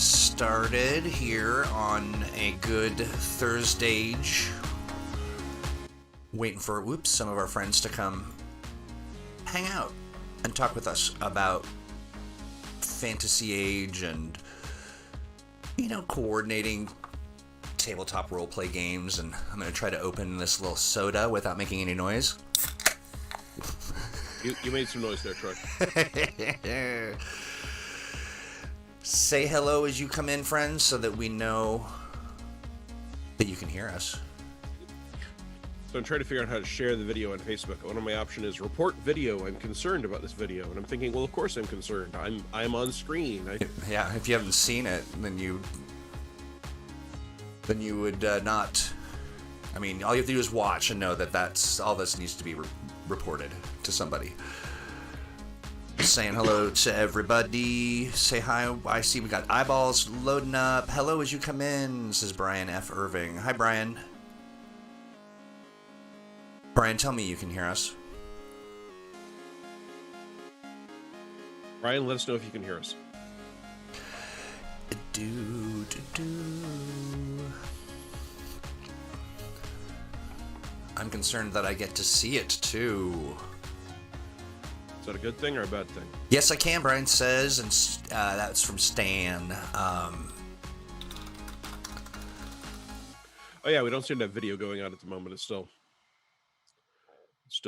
started here on a good ThursdAGE. Waiting for some of our friends to come hang out and talk with us about Fantasy Age and, coordinating tabletop roleplay games. And I'm going to try to open this little soda without making any noise. You made some noise there, Troy. Say hello as you come in, friends, so that we know that you can hear us. So I'm trying to figure out how to share the video on Facebook. One of my options is report video. I'm concerned about this video. And I'm thinking, well, of course I'm concerned. I'm on screen. Yeah, if you haven't seen it, then you would not. I mean, all you have to do is watch and know that that's all this needs to be reported to somebody. Saying hello to everybody. Say hi. I see we got eyeballs loading up. Hello as you come in. This is Brian F. Irving. Hi, Brian. Brian, tell me you can hear us. Brian, let us know if you can hear us. I'm concerned that I get to see it too. Is that a good thing or a bad thing? Yes, I can, Brian says, and that's from Stan. Oh yeah, we don't seem to have video going on at the moment. It's still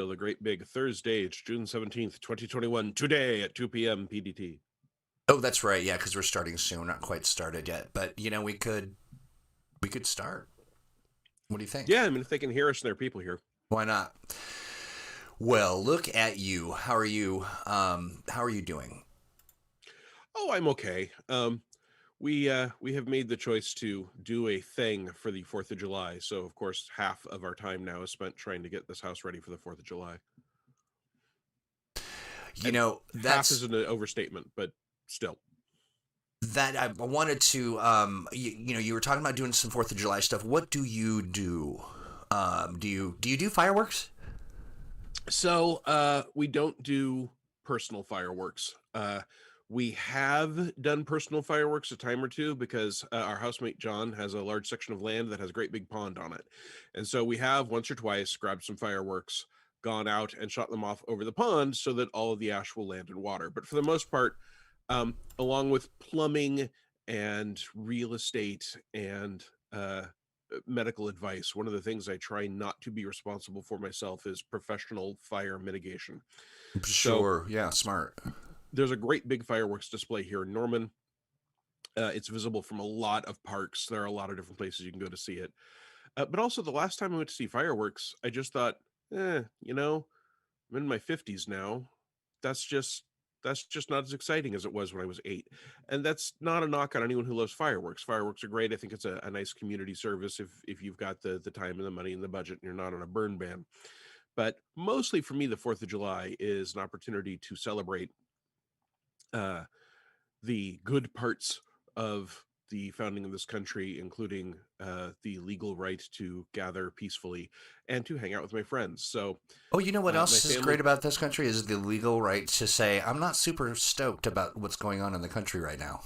the great big ThursdAGE, June 17th, 2021, today at 2 p.m. PDT. Oh, that's right. Yeah, because we're starting soon. We're not quite started yet, but we could start. What do you think? Yeah, I mean, if they can hear us and there are people here, why not? Well, look at you. How are you? How are you doing? Oh, I'm okay. We have made the choice to do a thing for the 4th of July. So, of course, half of our time now is spent trying to get this house ready for the 4th of July. Half is an overstatement, but still. That I wanted to, you were talking about doing some 4th of July stuff. What do you do? Do you do fireworks? So we don't do personal fireworks. We have done personal fireworks a time or two because our housemate John has a large section of land that has a great big pond on it. And so we have once or twice grabbed some fireworks, gone out and shot them off over the pond so that all of the ash will land in water. But for the most part, along with plumbing and real estate and medical advice, one of the things I try not to be responsible for myself is professional fire mitigation. Sure. So, yeah, smart. There's a great big fireworks display here in Norman. It's visible from a lot of parks. There are a lot of different places you can go to see it. But also the last time I went to see fireworks, I just thought, I'm in my 50s now. That's just not as exciting as it was when I was 8. And that's not a knock on anyone who loves fireworks. Fireworks are great. I think it's a nice community service if you've got the time and the money and the budget and you're not on a burn ban. But mostly for me, the 4th of July is an opportunity to celebrate the good parts of the founding of this country, including the legal right to gather peacefully and to hang out with my friends. So, you know what else is great about this country is the legal right to say, I'm not super stoked about what's going on in the country right now.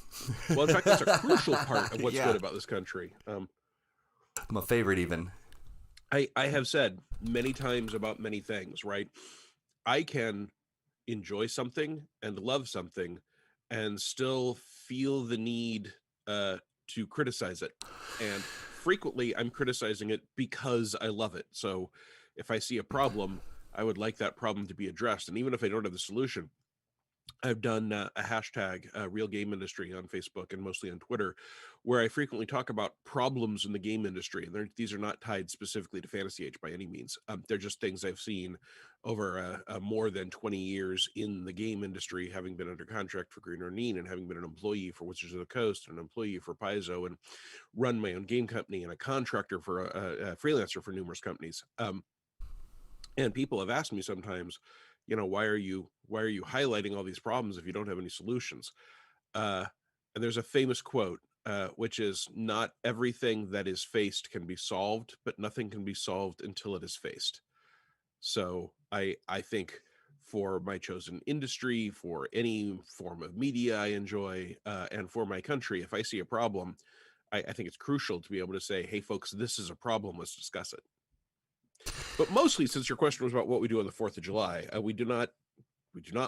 Well, in fact, that's a crucial part of what's good about this country. My favorite even. I have said many times about many things, right? I can enjoy something and love something and still feel the need to criticize it. And frequently I'm criticizing it because I love it. So if I see a problem, I would like that problem to be addressed. And even if I don't have the solution, I've done a hashtag Real Game Industry on Facebook and mostly on Twitter, where I frequently talk about problems in the game industry. And these are not tied specifically to Fantasy Age by any means. They're just things I've seen over more than 20 years in the game industry, having been under contract for Green Ronin and having been an employee for Wizards of the Coast and an employee for Paizo and run my own game company and a contractor for a freelancer for numerous companies. And people have asked me sometimes, why are you highlighting all these problems if you don't have any solutions? And there's a famous quote, which is, not everything that is faced can be solved, but nothing can be solved until it is faced. So I think for my chosen industry, for any form of media I enjoy, and for my country. If I see a problem, I think it's crucial to be able to say, hey, folks, this is a problem. Let's discuss it. But mostly, since your question was about what we do on the 4th of July, we do not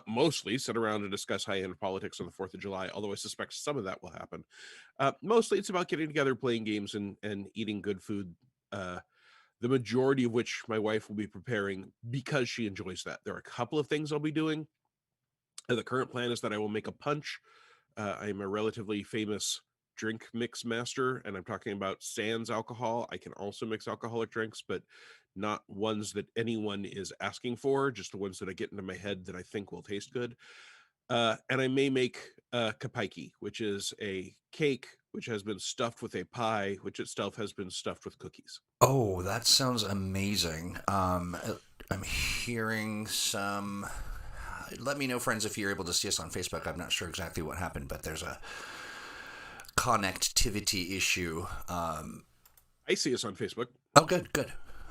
mostly sit around and discuss high-end politics on the 4th of July, although I suspect some of that will happen. Mostly, it's about getting together, playing games, and eating good food, the majority of which my wife will be preparing because she enjoys that. There are a couple of things I'll be doing. The current plan is that I will make a punch. I'm a relatively famous drink mix master, and I'm talking about sans alcohol. I can also mix alcoholic drinks, but not ones that anyone is asking for, just the ones that I get into my head that I think will taste good. And I may make kapaiki, which is a cake which has been stuffed with a pie, which itself has been stuffed with cookies. Oh, that sounds amazing. I'm hearing some... Let me know, friends, if you're able to see us on Facebook. I'm not sure exactly what happened, but there's a connectivity issue. I see us on Facebook. Oh, good.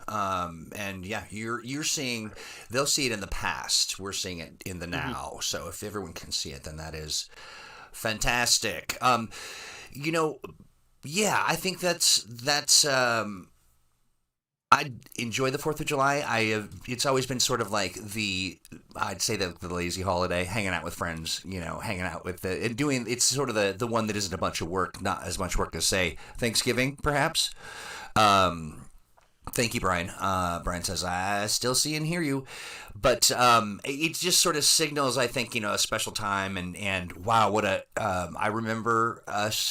And yeah, you're seeing, they'll see it in the past. We're seeing it in the now. Mm-hmm. So if everyone can see it, then that is fantastic. Yeah, I think that's I enjoy the 4th of July. It's always been sort of like I'd say the lazy holiday, hanging out with friends, hanging out with and doing, it's sort of the one that isn't a bunch of work, not as much work as, say, Thanksgiving, perhaps. Thank you, Brian. Brian says, I still see and hear you. But it just sort of signals, I think, a special time. And wow, I remember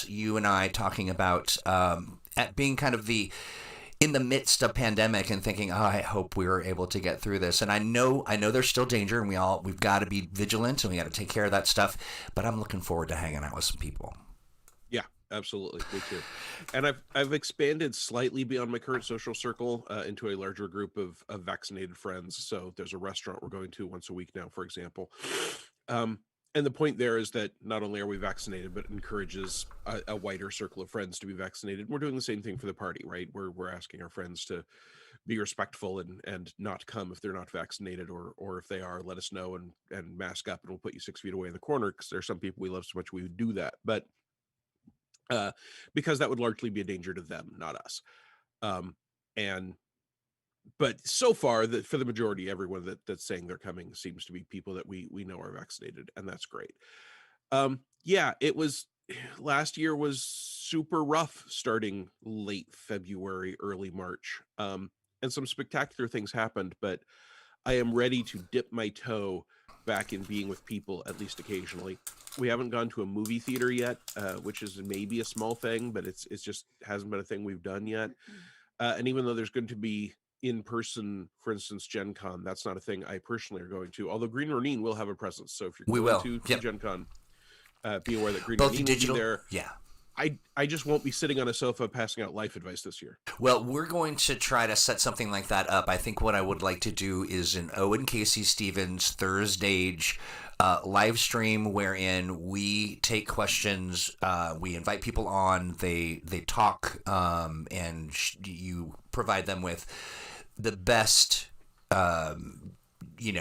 you and I talking about at being kind of in the midst of pandemic and thinking, I hope we were able to get through this. And I know there's still danger, and we've got to be vigilant, and we got to take care of that stuff. But I'm looking forward to hanging out with some people. Yeah, absolutely. Me too. And I've expanded slightly beyond my current social circle into a larger group of vaccinated friends. So there's a restaurant we're going to once a week now, for example. And the point there is that not only are we vaccinated, but it encourages a wider circle of friends to be vaccinated. We're doing the same thing for the party, right? We're asking our friends to be respectful and not come if they're not vaccinated, or if they are, let us know and mask up, and we'll put you 6 feet away in the corner, because there's some people we love so much we would do that. But because that would largely be a danger to them, not us. But so far, for the majority, everyone that's saying they're coming seems to be people that we know are vaccinated, and that's great. Yeah, last year was super rough, starting late February, early March, and some spectacular things happened, but I am ready to dip my toe back in being with people, at least occasionally. We haven't gone to a movie theater yet, which is maybe a small thing, but it's just hasn't been a thing we've done yet. And even though there's going to be in person, for instance, Gen Con, that's not a thing I personally are going to, although Green Ronin will have a presence. So if you're going to Gen Con, be aware that Green Ronin will be there. Yeah. I just won't be sitting on a sofa passing out life advice this year. Well, we're going to try to set something like that up. I think what I would like to do is an Owen KC Stephens ThursdAGE live stream, wherein we take questions, we invite people on, they talk, and you provide them with the best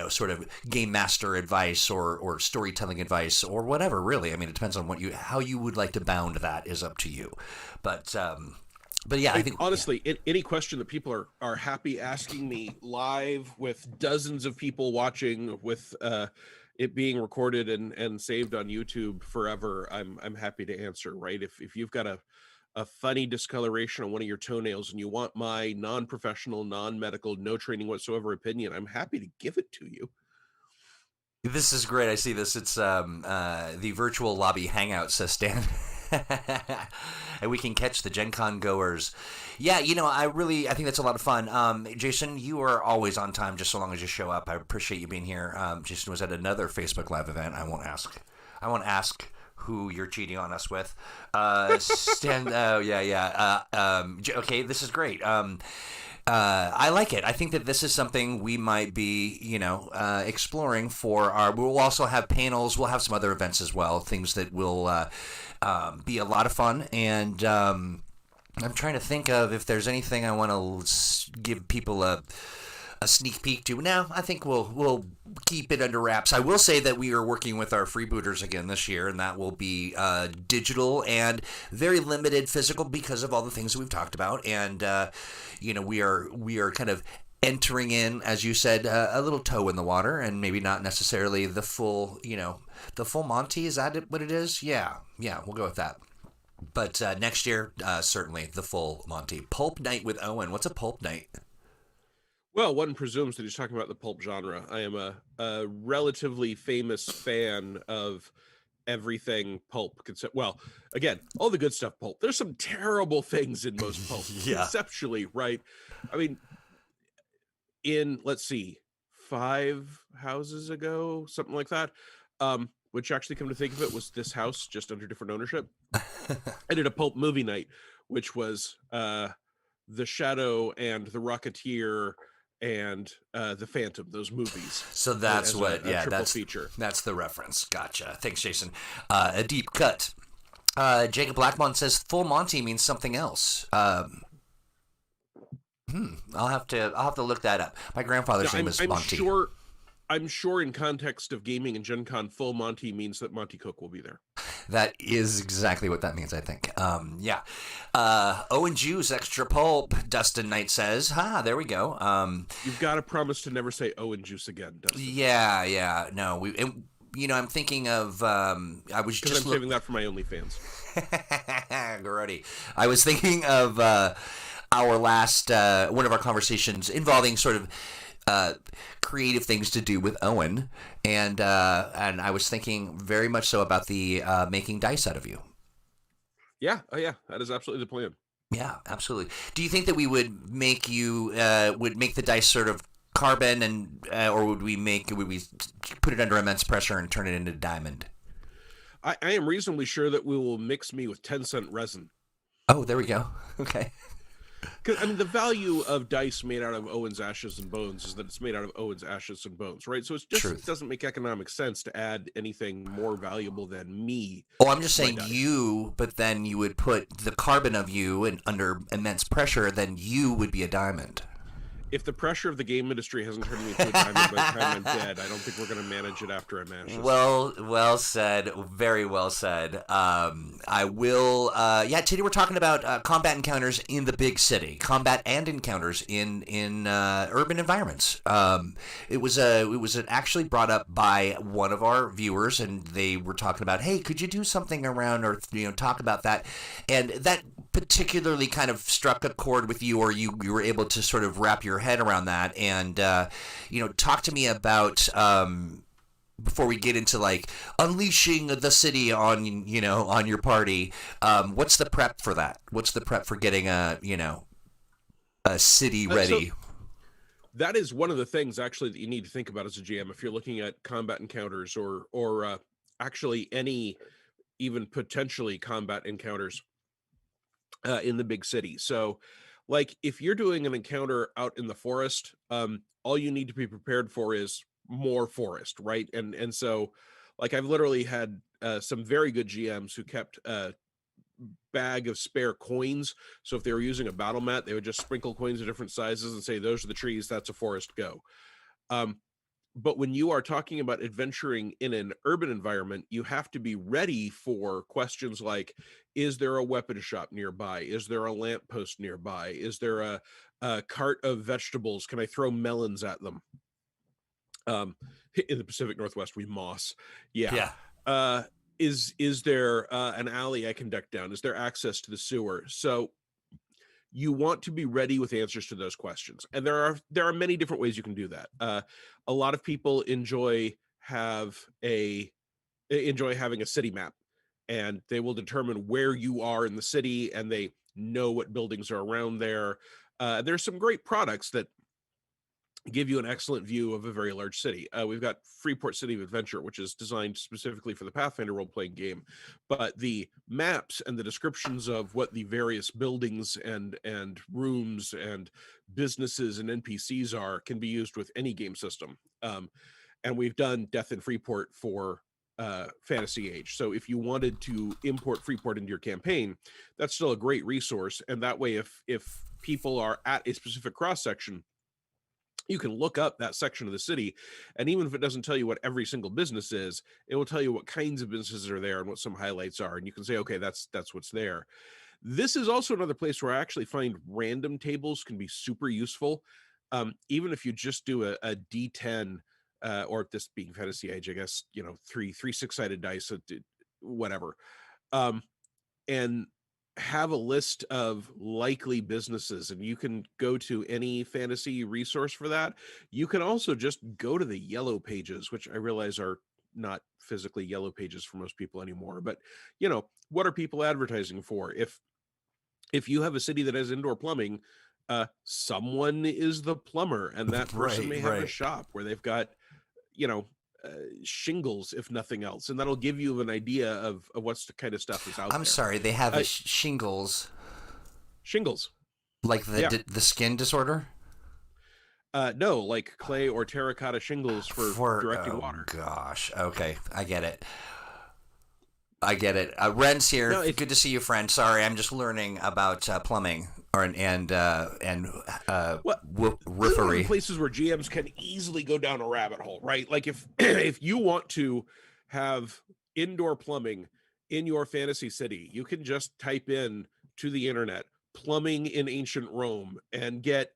sort of game master advice or storytelling advice or whatever, really. I mean, it depends on how you would like to bound that is up to you. But yeah, I think honestly, any question that people are happy asking me live with dozens of people watching, with it being recorded and saved on YouTube forever, I'm happy to answer, right? If you've got a funny discoloration on one of your toenails and you want my non-professional, non-medical, no training whatsoever opinion, I'm happy to give it to you. This is great. I see this. It's the virtual lobby hangout, says Stan. And we can catch the Gen Con goers. Yeah, I think that's a lot of fun. Jason, you are always on time, just so long as you show up. I appreciate you being here. Jason was at another Facebook Live event. I won't ask who you're cheating on us with. Stan, oh, yeah. Okay, this is great. I like it. I think that this is something we might be, exploring for we'll also have panels. We'll have some other events as well, things that will be a lot of fun. And I'm trying to think of if there's anything I want to give people a a sneak peek to. Now, I think we'll keep it under wraps. I will say that we are working with our freebooters again this year, and that will be digital and very limited physical because of all the things that we've talked about. And we are kind of entering in, as you said, a little toe in the water, and maybe not necessarily the full Monty. Is that what it is? Yeah, we'll go with that. But next year, certainly the full Monty. Pulp night with Owen. What's a pulp night? Well, one presumes that he's talking about the pulp genre. I am a relatively famous fan of everything pulp. Well, again, all the good stuff pulp. There's some terrible things in most pulp. Yeah. Conceptually, right? I mean, let's see, 5 houses ago, something like that, which actually, come to think of it, was this house just under different ownership. I did a pulp movie night, which was The Shadow and The Rocketeer and The Phantom, those movies. So that's that's feature. That's the reference. Gotcha. Thanks, Jason. A deep cut. Jacob Blackmon says full Monty means something else. I'll have to look that up. My grandfather's name is Monty. I'm sure in context of gaming and Gen Con, full Monty means that Monty Cook will be there. That is exactly what that means, I think. Yeah. Owen Juice, extra pulp, Dustin Knight says. There we go. You've got to promise to never say Owen Juice again, Dustin. Yeah. No, I'm thinking of, I'm saving that for my OnlyFans. Alrighty. I was thinking of our last, one of our conversations involving sort of creative things to do with Owen, and I was thinking very much so about the making dice out of you. Yeah, that is absolutely the plan. Yeah, absolutely. Do you think that we would make you would make the dice sort of carbon, and or would we put it under immense pressure and turn it into diamond? I am reasonably sure that we will mix me with 10-cent resin. Oh, there we go. Okay. Because, I mean, the value of dice made out of Owen's ashes and bones is that it's made out of Owen's ashes and bones, right? So it doesn't make economic sense to add anything more valuable than me. Oh, I'm just saying you, but then you would put the carbon of you and under immense pressure, then you would be a diamond. If the pressure of the game industry hasn't turned me into a diamond by the time I'm dead, I don't think we're going to manage it after I'm ashes. Well said. Very well said. I will. Today we're talking about combat encounters in the big city, combat and encounters in urban environments. It was actually brought up by one of our viewers, and they were talking about, hey, could you do something around or talk about that, and that particularly kind of struck a chord with you, or you were able to sort of wrap your head around that, and talk to me about before we get into like unleashing the city on your party. What's the prep for that? What's the prep for getting a city ready? So that is one of the things actually that you need to think about as a GM if you're looking at combat encounters or actually any even potentially combat encounters in the big city. So like if you're doing an encounter out in the forest, all you need to be prepared for is more forest, right? And so like I've literally had some very good GMs who kept a bag of spare coins. So if they were using a battle mat, they would just sprinkle coins of different sizes and say, those are the trees, that's a forest, go. But when you are talking about adventuring in an urban environment, you have to be ready for questions like, is there a weapon shop nearby? Is there a lamppost nearby? Is there a cart of vegetables? Can I throw melons at them? In the Pacific Northwest, we moss. Yeah. Is there an alley I can duck down? Is there access to the sewer? So you want to be ready with answers to those questions. And there are many different ways you can do that. A lot of people enjoy having a city map, and they will determine where you are in the city, and they know what buildings are around there. There's some great products that give you an excellent view of a very large city. We've got Freeport City of Adventure, which is designed specifically for the Pathfinder role-playing game. But the maps and the descriptions of what the various buildings and rooms and businesses and NPCs are can be used with any game system. And we've done Death in Freeport for Fantasy Age. So if you wanted to import Freeport into your campaign, that's still a great resource. And that way, if people are at a specific cross-section, you can look up that section of the city, and even if it doesn't tell you what every single business is, it will tell you what kinds of businesses are there and what some highlights are, and you can say, okay, that's what's there. This is also another place where I actually find random tables can be super useful. Even if you just do a D10, or this being Fantasy Age, I guess, three 6-sided dice, whatever, and have a list of likely businesses, and you can go to any fantasy resource for that. You can also just go to the yellow pages, which I realize are not physically yellow pages for most people anymore, but what are people advertising for? If you have a city that has indoor plumbing, someone is the plumber, and that person may have a shop where they've got shingles, if nothing else, and that'll give you an idea of what's the kind of stuff is out there. I'm sorry, they have shingles like the skin disorder. No, like clay or terracotta shingles for directing water. Gosh, okay, I get it. Ren's here. No, good to see you, friend. Sorry, I'm just learning about plumbing and roofery. Places where GMs can easily go down a rabbit hole, right? Like if you want to have indoor plumbing in your fantasy city, you can just type in to the internet plumbing in ancient Rome and get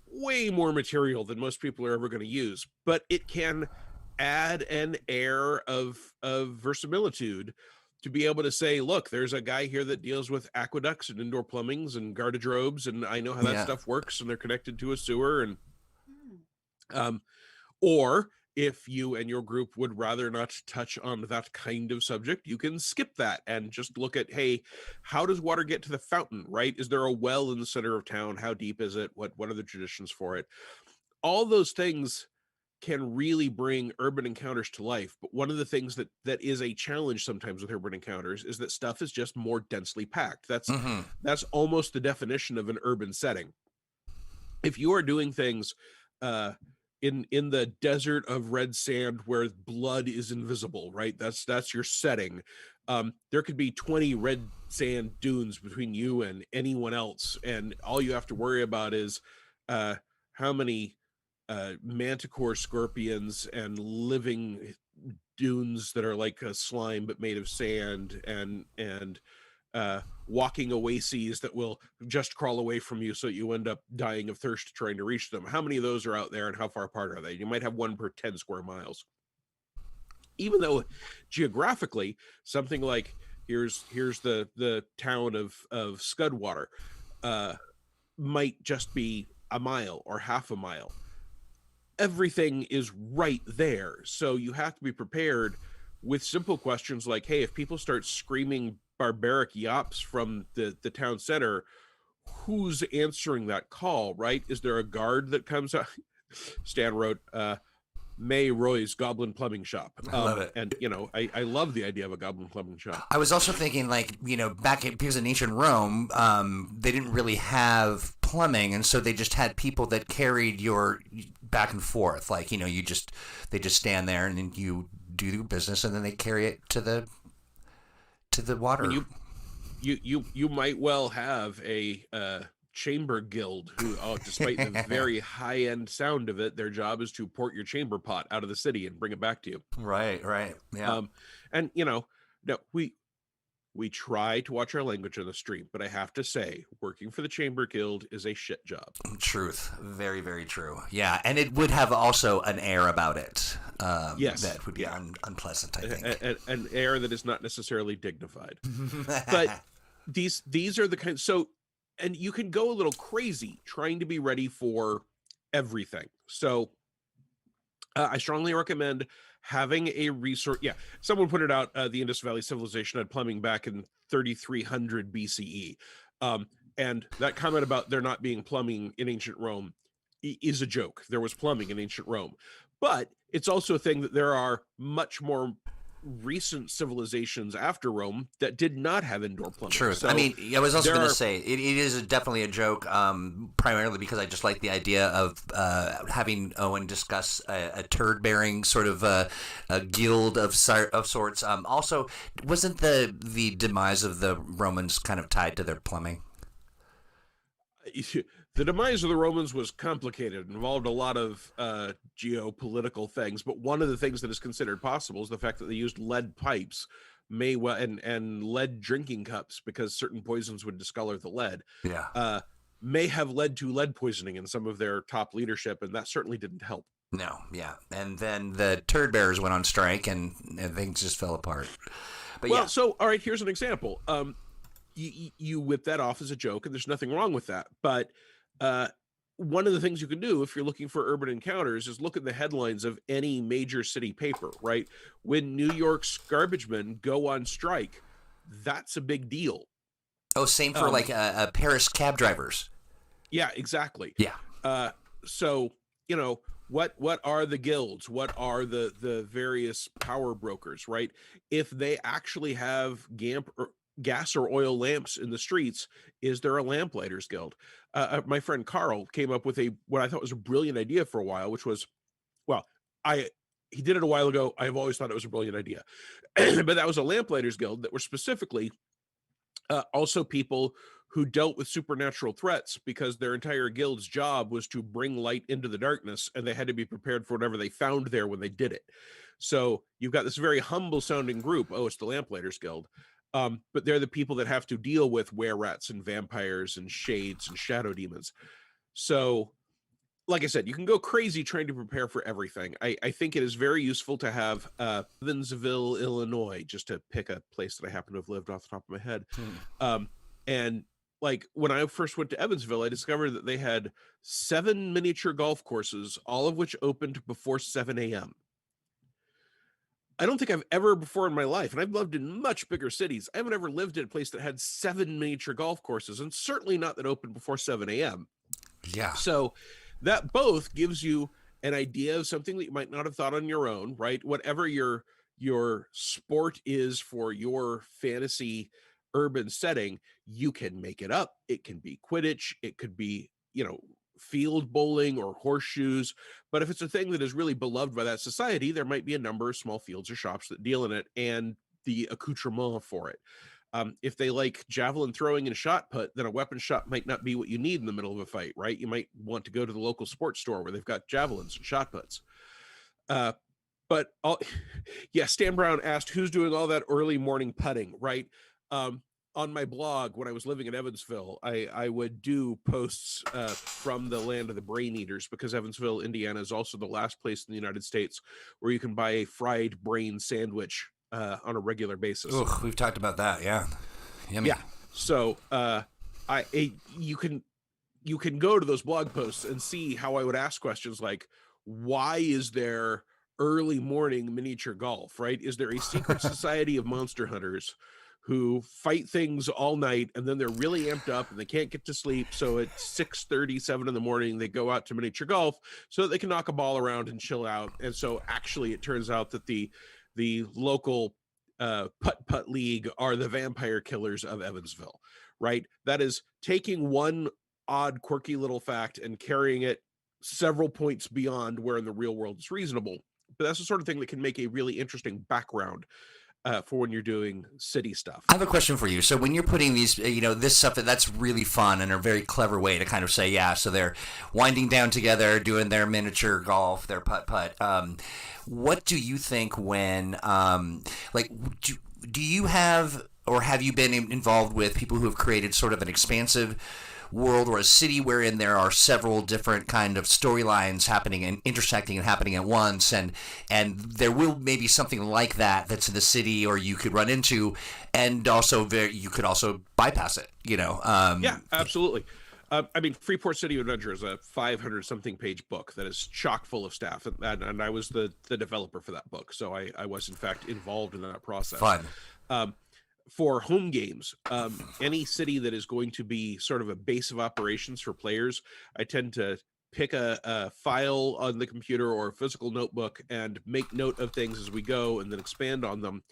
way more material than most people are ever going to use. But it can add an air of verisimilitude to be able to say, look, there's a guy here that deals with aqueducts and indoor plumbings and garderoves, and I know how that stuff works, and they're connected to a sewer. And or if you and your group would rather not touch on that kind of subject, you can skip that and just look at, hey, how does water get to the fountain, right? Is there a well in the center of town? How deep is it? What are the traditions for it? All those things can really bring urban encounters to life. But one of the things that is a challenge sometimes with urban encounters is that stuff is just more densely packed. That's almost the definition of an urban setting. If you are doing things in the desert of red sand where blood is invisible, right? That's your setting. There could be 20 red sand dunes between you and anyone else, and all you have to worry about is how many manticore scorpions and living dunes that are like a slime but made of sand, and walking oases that will just crawl away from you so you end up dying of thirst trying to reach them. How many of those are out there, and how far apart are they? You might have one per 10 square miles. Even though geographically, something like here's the town of Scudwater might just be a mile or half a mile. Everything is right there. So you have to be prepared with simple questions like, hey, if people start screaming barbaric yops from the town center, who's answering that call, right? Is there a guard that comes out? Stan wrote, May Roy's Goblin Plumbing Shop. I love it. And, I love the idea of a Goblin Plumbing Shop. I was also thinking, because in ancient Rome, they didn't really have plumbing, and so they just had people that carried your back and forth. They just stand there, and then you do your business, and then they carry it to the water. I mean, you might well have a chamber guild who, despite the very high end sound of it, their job is to port your chamber pot out of the city and bring it back to you. Right. Yeah. And no, we try to watch our language on the stream, but I have to say, working for the Chamber Guild is a shit job. Truth. Very, very true. Yeah, and it would have also an air about it. Yes. That would be unpleasant, I think. An air that is not necessarily dignified. But these are the kinds... So, and you can go a little crazy trying to be ready for everything. So I strongly recommend having a resource. Yeah, someone put it out. The Indus Valley Civilization had plumbing back in 3300 BCE. And that comment about there not being plumbing in ancient Rome is a joke. There was plumbing in ancient Rome. But it's also a thing that there are much more recent civilizations after Rome that did not have indoor plumbing. Truth. So I mean, I was also going to say, it is definitely a joke, primarily because I just like the idea of having Owen discuss a turd-bearing sort of a guild of sorts. Also, wasn't the demise of the Romans kind of tied to their plumbing? The demise of the Romans was complicated, involved a lot of geopolitical things, but one of the things that is considered possible is the fact that they used lead pipes and lead drinking cups, because certain poisons would discolor the lead. Yeah. May have led to lead poisoning in some of their top leadership, and that certainly didn't help. No, yeah. And then the turd bearers went on strike, and things just fell apart. But well, yeah. so, all right, here's an example. You whip that off as a joke, and there's nothing wrong with that. But one of the things you can do if you're looking for urban encounters is look at the headlines of any major city paper, right? When New York's garbage men go on strike, that's a big deal. Oh, same for like Paris cab drivers. Yeah, exactly. Yeah. So, what are the guilds? What are the various power brokers, right? If they actually have gas or oil lamps in the streets, is there a Lamplighters Guild? My friend Carl came up with what I thought was a brilliant idea for a while, which was, he did it a while ago. I've always thought it was a brilliant idea. But that was a Lamplighters Guild that were specifically also people who dealt with supernatural threats, because their entire guild's job was to bring light into the darkness, and they had to be prepared for whatever they found there when they did it. So you've got this very humble sounding group. Oh, it's the Lamplighters Guild. But they're the people that have to deal with were-rats and vampires and shades and shadow demons. So, like I said, you can go crazy trying to prepare for everything. I think it is very useful to have Evansville, Illinois, just to pick a place that I happen to have lived off the top of my head. And like when I first went to Evansville, I discovered that they had 7 miniature golf courses, all of which opened before 7 a.m. I don't think I've ever before in my life, and I've lived in much bigger cities, I haven't ever lived in a place that had 7 miniature golf courses, and certainly not that opened before 7 a.m. Yeah. So that both gives you an idea of something that you might not have thought on your own, right? Whatever your sport is for your fantasy urban setting, you can make it up. It can be Quidditch. It could be, field bowling or horseshoes. But if it's a thing that is really beloved by that society, there might be a number of small fields or shops that deal in it and the accoutrement for it. If they like javelin throwing and shot put, then a weapon shop might not be what you need in the middle of a fight, right? You might want to go to the local sports store where they've got javelins and shot puts. Stan Brown asked, who's doing all that early morning putting, right? On my blog, when I was living in Evansville, I would do posts from the land of the brain eaters, because Evansville, Indiana is also the last place in the United States where you can buy a fried brain sandwich on a regular basis. Ugh, we've talked about that. Yeah. Yummy. Yeah. So you can go to those blog posts and see how I would ask questions like, why is there early morning miniature golf, right? Is there a secret society of monster hunters who fight things all night, and then they're really amped up and they can't get to sleep, so at 6:30, 7 in the morning, they go out to miniature golf so that they can knock a ball around and chill out? And so actually it turns out that the local putt league are the vampire killers of Evansville, right? That is taking one odd, quirky little fact and carrying it several points beyond where in the real world it's reasonable. But that's the sort of thing that can make a really interesting background for when you're doing city stuff. I have a question for you. So when you're putting these, this stuff, that's really fun and a very clever way to kind of say, yeah, so they're winding down together, doing their miniature golf, their putt-putt. What do you think when, do you have, or have you been involved with people who have created sort of an expansive world or a city wherein there are several different kind of storylines happening and intersecting and happening at once, and there will maybe something like that's in the city, or you could run into, and also you could also bypass it, Yeah, absolutely. Freeport City Adventure is a 500-something page book that is chock full of staff, and I was the developer for that book, so I was in fact involved in that process. Fun. For home games, any city that is going to be sort of a base of operations for players, I tend to pick a file on the computer or a physical notebook and make note of things as we go and then expand on them.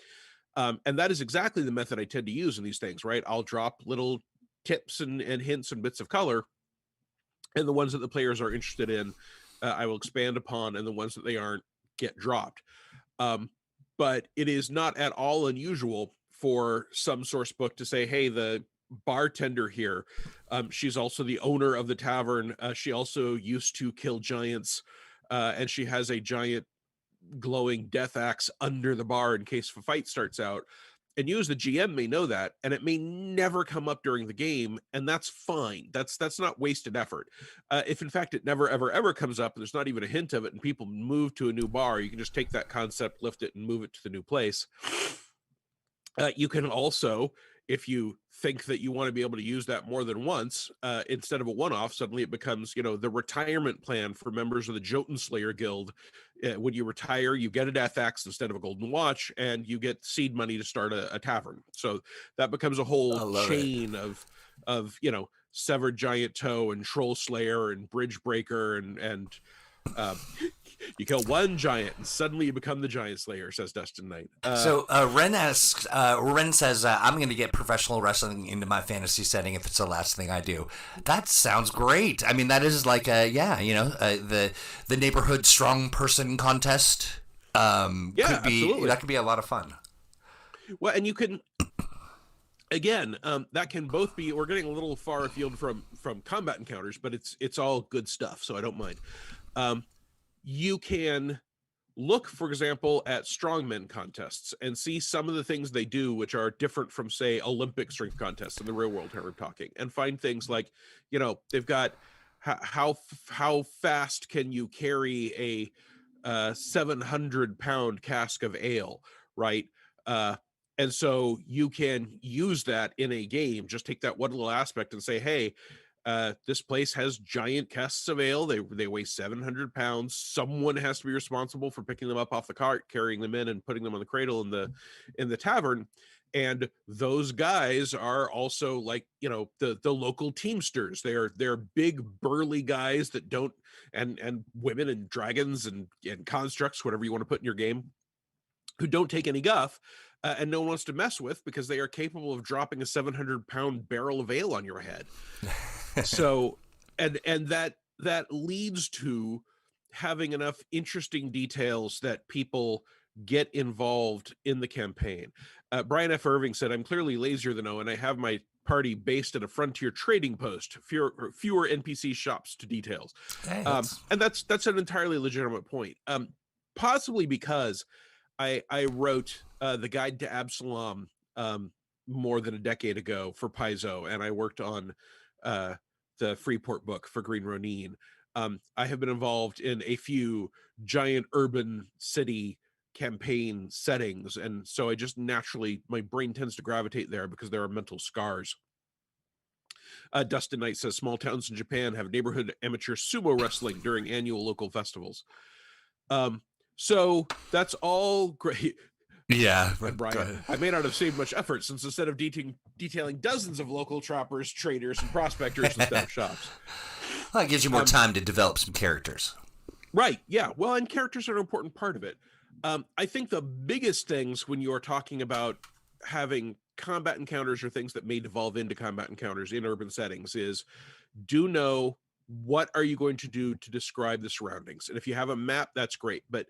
And that is exactly the method I tend to use in these things, right? I'll drop little tips and hints and bits of color, and the ones that the players are interested in, I will expand upon, and the ones that they aren't get dropped. But it is not at all unusual for some source book to say, hey, the bartender here. She's also the owner of the tavern. She also used to kill giants, and she has a giant glowing death axe under the bar in case if a fight starts out. And you as the GM may know that, and it may never come up during the game, and that's fine. That's not wasted effort. If in fact it never ever comes up, and there's not even a hint of it, and people move to a new bar, you can just take that concept, lift it, and move it to the new place. You can also, if you think that you want to be able to use that more than once, instead of a one-off, suddenly it becomes, the retirement plan for members of the Jotun Slayer Guild. When you retire, you get a death axe instead of a golden watch, and you get seed money to start a tavern. So that becomes a whole chain of severed giant toe and troll slayer and bridge breaker and you kill one giant and suddenly you become the giant slayer, says Dustin Knight. So Ren says, I'm going to get professional wrestling into my fantasy setting if it's the last thing I do. That sounds great. I mean, that is like, the neighborhood strong person contest. Absolutely. That could be a lot of fun. Well, and you can, again, that can both be, we're getting a little far afield from combat encounters, but it's all good stuff, so I don't mind. You can look, for example, at strongmen contests and see some of the things they do, which are different from, say, Olympic strength contests in the real world, how we're talking, and find things like, they've got how fast can you carry a 700-pound cask of ale, right? And so you can use that in a game, just take that one little aspect and say, hey, this place has giant casks of ale. They weigh 700 pounds. Someone has to be responsible for picking them up off the cart, carrying them in, and putting them on the cradle in the tavern. And those guys are also like, the local teamsters. They're big burly guys that don't, and women and dragons and constructs, whatever you want to put in your game, who don't take any guff. And no one wants to mess with, because they are capable of dropping a 700-pound barrel of ale on your head. So, and that leads to having enough interesting details that people get involved in the campaign. Brian F. Irving said, I'm clearly lazier than Owen. I have my party based at a frontier trading post, fewer NPC shops to details. Hey, and that's an entirely legitimate point. Possibly because I wrote the Guide to Absalom more than a decade ago for Paizo, and I worked on the Freeport book for Green Ronin. I have been involved in a few giant urban city campaign settings, and so I just naturally, my brain tends to gravitate there because there are mental scars. Dustin Knight says small towns in Japan have neighborhood amateur sumo wrestling during annual local festivals. So that's all great. Yeah, and Brian, I may not have saved much effort, since instead of detailing dozens of local trappers, traders, and prospectors instead of shops. Well, it gives you more time to develop some characters. Right, yeah. Well, and characters are an important part of it. I think the biggest things when you are talking about having combat encounters or things that may devolve into combat encounters in urban settings is, do know what are you going to do to describe the surroundings. And if you have a map, that's great. But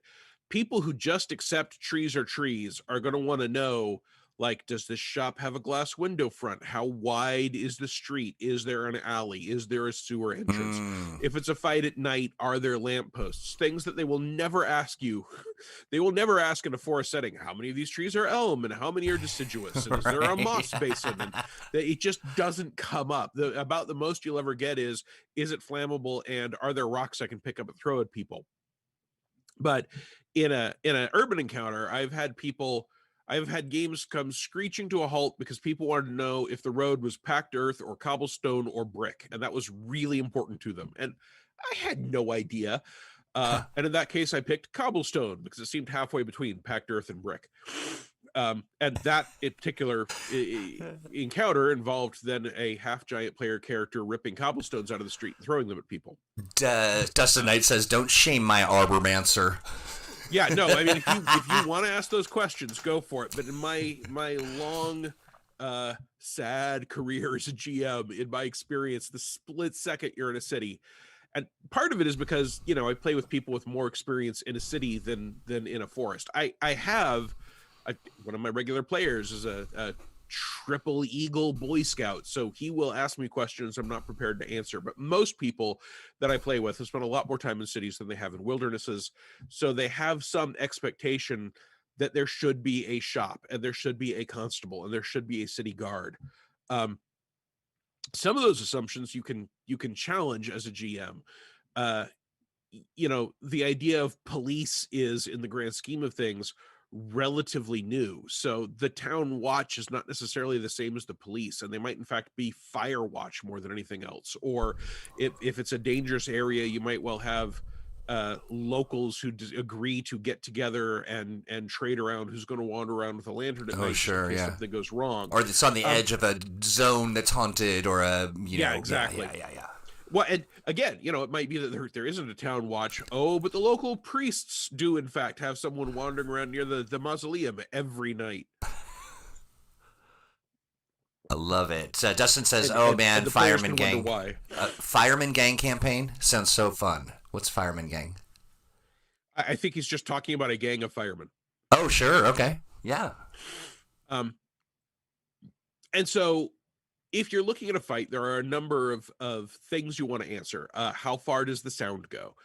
people who just accept trees are trees are going to want to know, like, does this shop have a glass window front? How wide is the street? Is there an alley? Is there a sewer entrance? If it's a fight at night, are there lampposts? Things that they will never ask you. They will never ask in a forest setting, how many of these trees are elm and how many are deciduous? And is there a moss basin? And it just doesn't come up. About the most you'll ever get is it flammable, and are there rocks I can pick up and throw at people? But in an urban encounter, I've had games come screeching to a halt because people wanted to know if the road was packed earth or cobblestone or brick, and that was really important to them. And I had no idea. And in that case, I picked cobblestone because it seemed halfway between packed earth and brick. And that particular encounter involved then a half-giant player character ripping cobblestones out of the street and throwing them at people. Dustin Knight says, don't shame my arbormancer. Yeah, no, I mean, if you want to ask those questions, go for it. But in my long, sad career as a GM, in my experience, the split second you're in a city, and part of it is because, I play with people with more experience in a city than in a forest. I have one of my regular players is a triple eagle Boy Scout, so he will ask me questions I'm not prepared to answer. But most people that I play with have spent a lot more time in cities than they have in wildernesses, so they have some expectation that there should be a shop, and there should be a constable, and there should be a city guard. Some of those assumptions you can challenge as a GM. The idea of police is, in the grand scheme of things, relatively new. So the town watch is not necessarily the same as the police, and they might in fact be fire watch more than anything else. Or if it's a dangerous area, you might well have locals who agree to get together and trade around who's going to wander around with a lantern at night in case something goes wrong, or it's on the edge of a zone that's haunted, or exactly. Well, and again, it might be that there isn't a town watch. Oh, but the local priests do in fact have someone wandering around near the mausoleum every night. I love it. Dustin says, man, Fireman Gang. Fireman Gang campaign sounds so fun. What's Fireman Gang? I think he's just talking about a gang of firemen. Oh, sure. Okay. Yeah. And so if you're looking at a fight, there are a number of things you want to answer. How far does the sound go?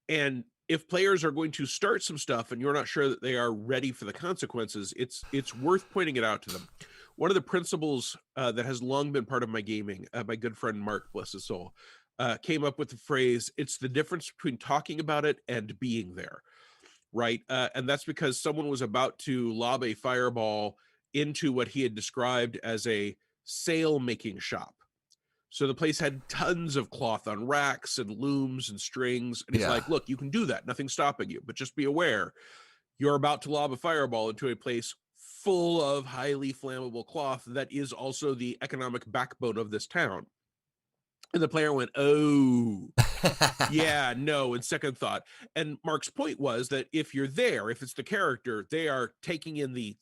And if players are going to start some stuff and you're not sure that they are ready for the consequences, it's worth pointing it out to them. One of the principles that has long been part of my gaming, my good friend Mark, bless his soul, came up with the phrase, it's the difference between talking about it and being there, right? And that's because someone was about to lob a fireball into what he had described as a sail-making shop. So the place had tons of cloth on racks and looms and strings. And he's like, look, you can do that. Nothing's stopping you. But just be aware, you're about to lob a fireball into a place full of highly flammable cloth that is also the economic backbone of this town. And the player went, oh, yeah, no, and second thought. And Mark's point was that if you're there, if it's the character, they are taking in the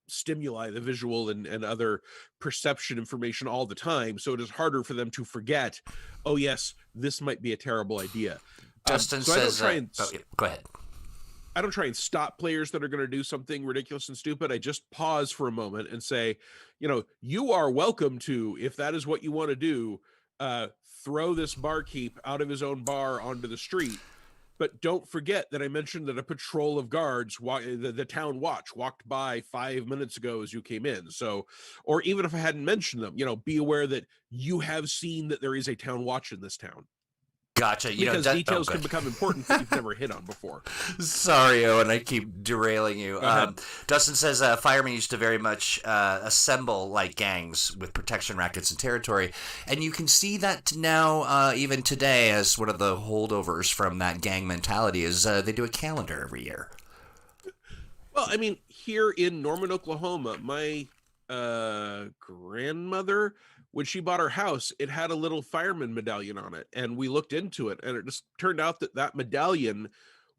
stimuli, the visual and other perception information all the time. So it is harder for them to forget, oh, yes, this might be a terrible idea. Justin says, go ahead. I don't try and stop players that are going to do something ridiculous and stupid. I just pause for a moment and say, you are welcome to, if that is what you want to do, throw this barkeep out of his own bar onto the street. But don't forget that I mentioned that a patrol of guards, the town watch, walked by 5 minutes ago as you came in. So, or even if I hadn't mentioned them, be aware that you have seen that there is a town watch in this town. Gotcha. Because details can become important that you've never hit on before. Sorry, Owen, I keep derailing you. Dustin says firemen used to very much assemble like gangs with protection rackets and territory. And you can see that now, even today, as one of the holdovers from that gang mentality is they do a calendar every year. Well, I mean, here in Norman, Oklahoma, my grandmother, when she bought her house, it had a little fireman medallion on it, and we looked into it, and it just turned out that medallion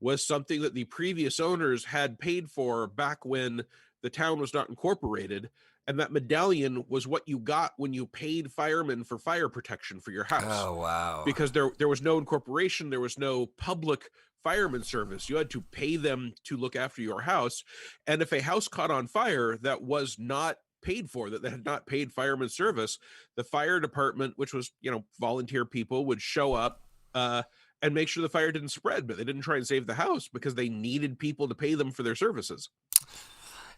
was something that the previous owners had paid for back when the town was not incorporated, and that medallion was what you got when you paid firemen for fire protection for your house. Oh, wow. Because there was no incorporation, there was no public fireman service. You had to pay them to look after your house, and if a house caught on fire that was not paid for, that they had not paid fireman service, the fire department, which was volunteer people, would show up and make sure the fire didn't spread, but they didn't try and save the house because they needed people to pay them for their services.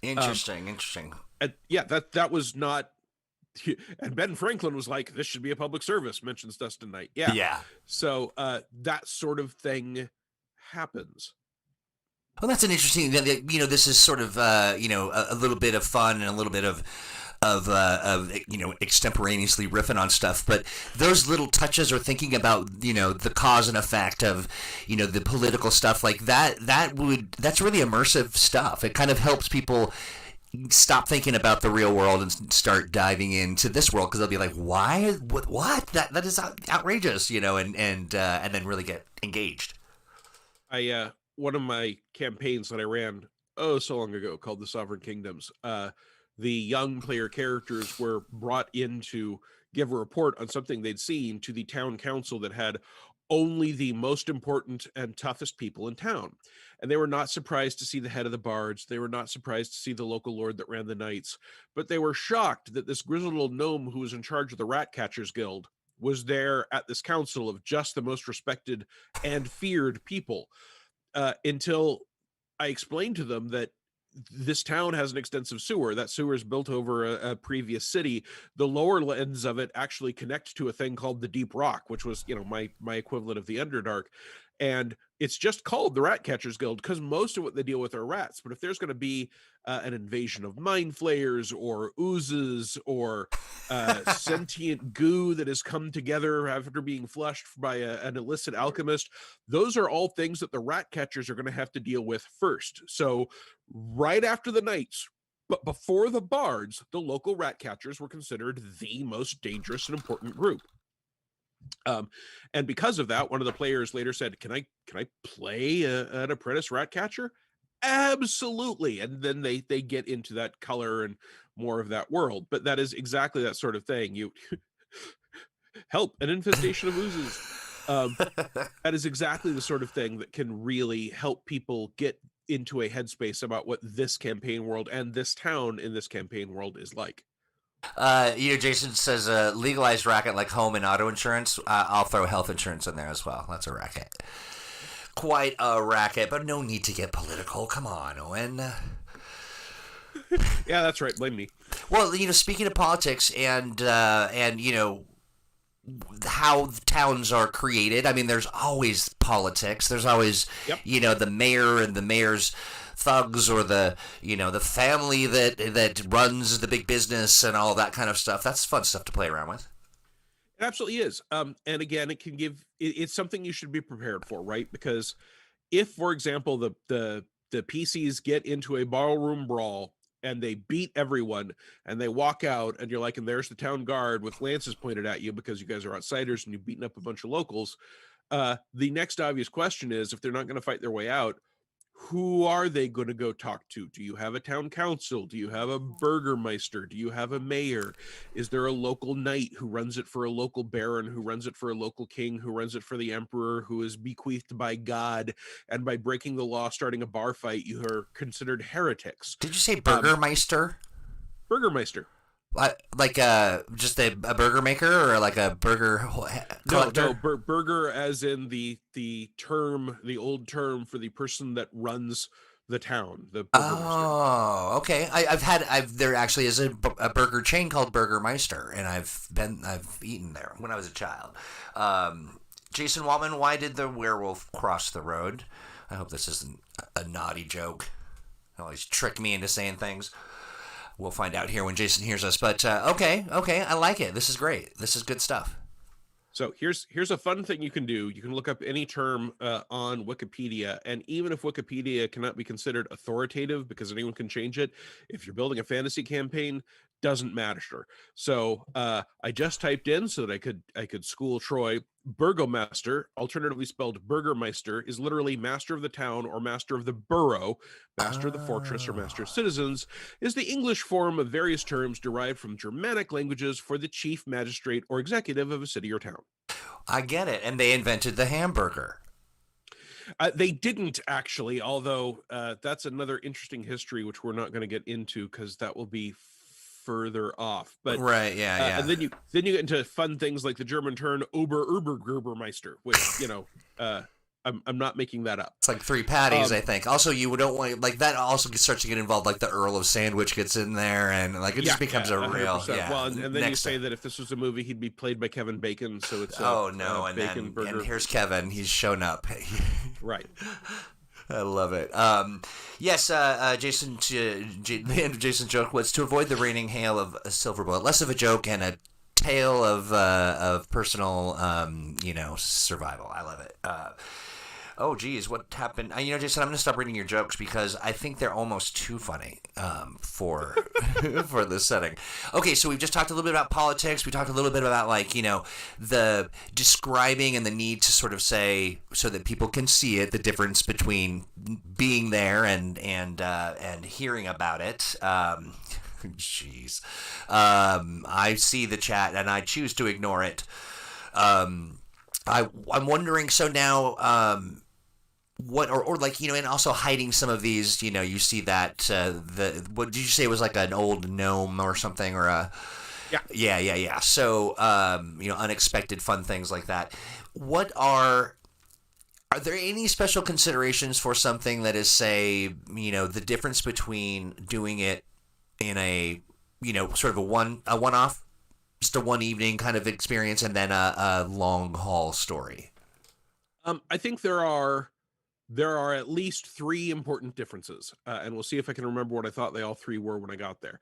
Interesting. And that was not. And Ben Franklin was like, this should be a public service, mentions Dustin Knight. Yeah. So that sort of thing happens. Well, that's an interesting. This is sort of a little bit of fun and a little bit of extemporaneously riffing on stuff, but those little touches or thinking about the cause and effect of the political stuff like that's really immersive stuff. It kind of helps people stop thinking about the real world and start diving into this world, because they'll be like, why, what that is outrageous, and then really get engaged. One of my campaigns that I ran so long ago, called the Sovereign Kingdoms, the young player characters were brought in to give a report on something they'd seen to the town council that had only the most important and toughest people in town. and they were not surprised to see the head of the bards. They were not surprised to see the local lord that ran the knights, but they were shocked that this grizzled old gnome who was in charge of the Rat Catchers Guild was there at this council of just the most respected and feared people, until I explained to them that this town has an extensive sewer. That sewer is built over a previous city. The lower ends of it actually connect to a thing called the Deep Rock, which was, my equivalent of the Underdark. And it's just called the Rat Catchers Guild because most of what they deal with are rats. But if there's going to be an invasion of mind flayers or oozes or sentient goo that has come together after being flushed by an illicit alchemist, those are all things that the rat catchers are going to have to deal with first. So right after the knights, but before the bards, the local rat catchers were considered the most dangerous and important group. And because of that, one of the players later said, can I play an apprentice rat catcher? Absolutely. And then they get into that color and more of that world. But that is exactly that sort of thing. You help, an infestation of oozes. That is exactly the sort of thing that can really help people get into a headspace about what this campaign world and this town in this campaign world is like. Jason says legalized racket like home and auto insurance. I'll throw health insurance in there as well. That's a racket. Quite a racket, but no need to get political. Come on, Owen. Yeah, that's right. Blame me. Well, speaking of politics and how towns are created, I mean, there's always politics. There's always, the mayor and the mayor's thugs, or the family that runs the big business and all that kind of stuff. That's fun stuff to play around with. It absolutely is. And again, it's something you should be prepared for, right? Because if, for example, the PCs get into a ballroom brawl and they beat everyone and they walk out and you're like, and there's the town guard with lances pointed at you because you guys are outsiders and you've beaten up a bunch of locals. The next obvious question is, if they're not going to fight their way out, who are they going to go talk to? Do you have a town council? Do you have a burgermeister? Do you have a mayor? Is there a local knight who runs it for a local baron, who runs it for a local king, who runs it for the emperor, who is bequeathed by God, and by breaking the law, starting a bar fight, you are considered heretics? Did you say burgermeister? Burgermeister. Like just a burger maker, or like a burger collector? No, burger as in the old term for the person that runs the town. The Burgermeister. Oh, okay. There actually is a burger chain called Burgermeister, and I've eaten there when I was a child. Jason Waltman, why did the werewolf cross the road? I hope this isn't a naughty joke. Always trick me into saying things. We'll find out here when Jason hears us. But okay, I like it. This is great. This is good stuff. So here's a fun thing you can do. You can look up any term on Wikipedia, and even if Wikipedia cannot be considered authoritative because anyone can change it, if you're building a fantasy campaign, doesn't matter. So I just typed in so that I could school Troy. Burgermeister, alternatively spelled Burgermeister, is literally master of the town or master of the borough. Master of the fortress or master of citizens is the English form of various terms derived from Germanic languages for the chief magistrate or executive of a city or town. I get it. And they invented the hamburger. They didn't actually, although that's another interesting history, which we're not going to get into because that will be further off. But right, yeah. And then you get into fun things like the German term Obergerbermeister, which I'm not making that up. It's like 3 patties, I think. Also, you don't want that. Also starts to get involved. Like the Earl of Sandwich gets in there, and it just becomes a real. Yeah. Well, and then you say that if this was a movie, he'd be played by Kevin Bacon. So it's and here's Kevin. He's shown up. Right. I love it. Yes, Jason. The end of Jason's joke was to avoid the raining hail of a silver bullet. Less of a joke and a tale of personal, survival. I love it. Oh, geez, what happened? Jason, I'm going to stop reading your jokes because I think they're almost too funny for for this setting. Okay, so we've just talked a little bit about politics. We talked a little bit about, the describing and the need to sort of say, so that people can see it, the difference between being there and hearing about it. Jeez. I see the chat, and I choose to ignore it. I'm wondering, so now, what or like, you know, and also hiding some of these, you know, you see that what did you say was like an old gnome or something, or a yeah. So you know, unexpected fun things like that. What are there any special considerations for something that is, say, you know, the difference between doing it in a, you know, sort of a one-off, just a one evening kind of experience, and then a long haul story? I think there are at least three important differences, and we'll see if I can remember what I thought they all three were when I got there.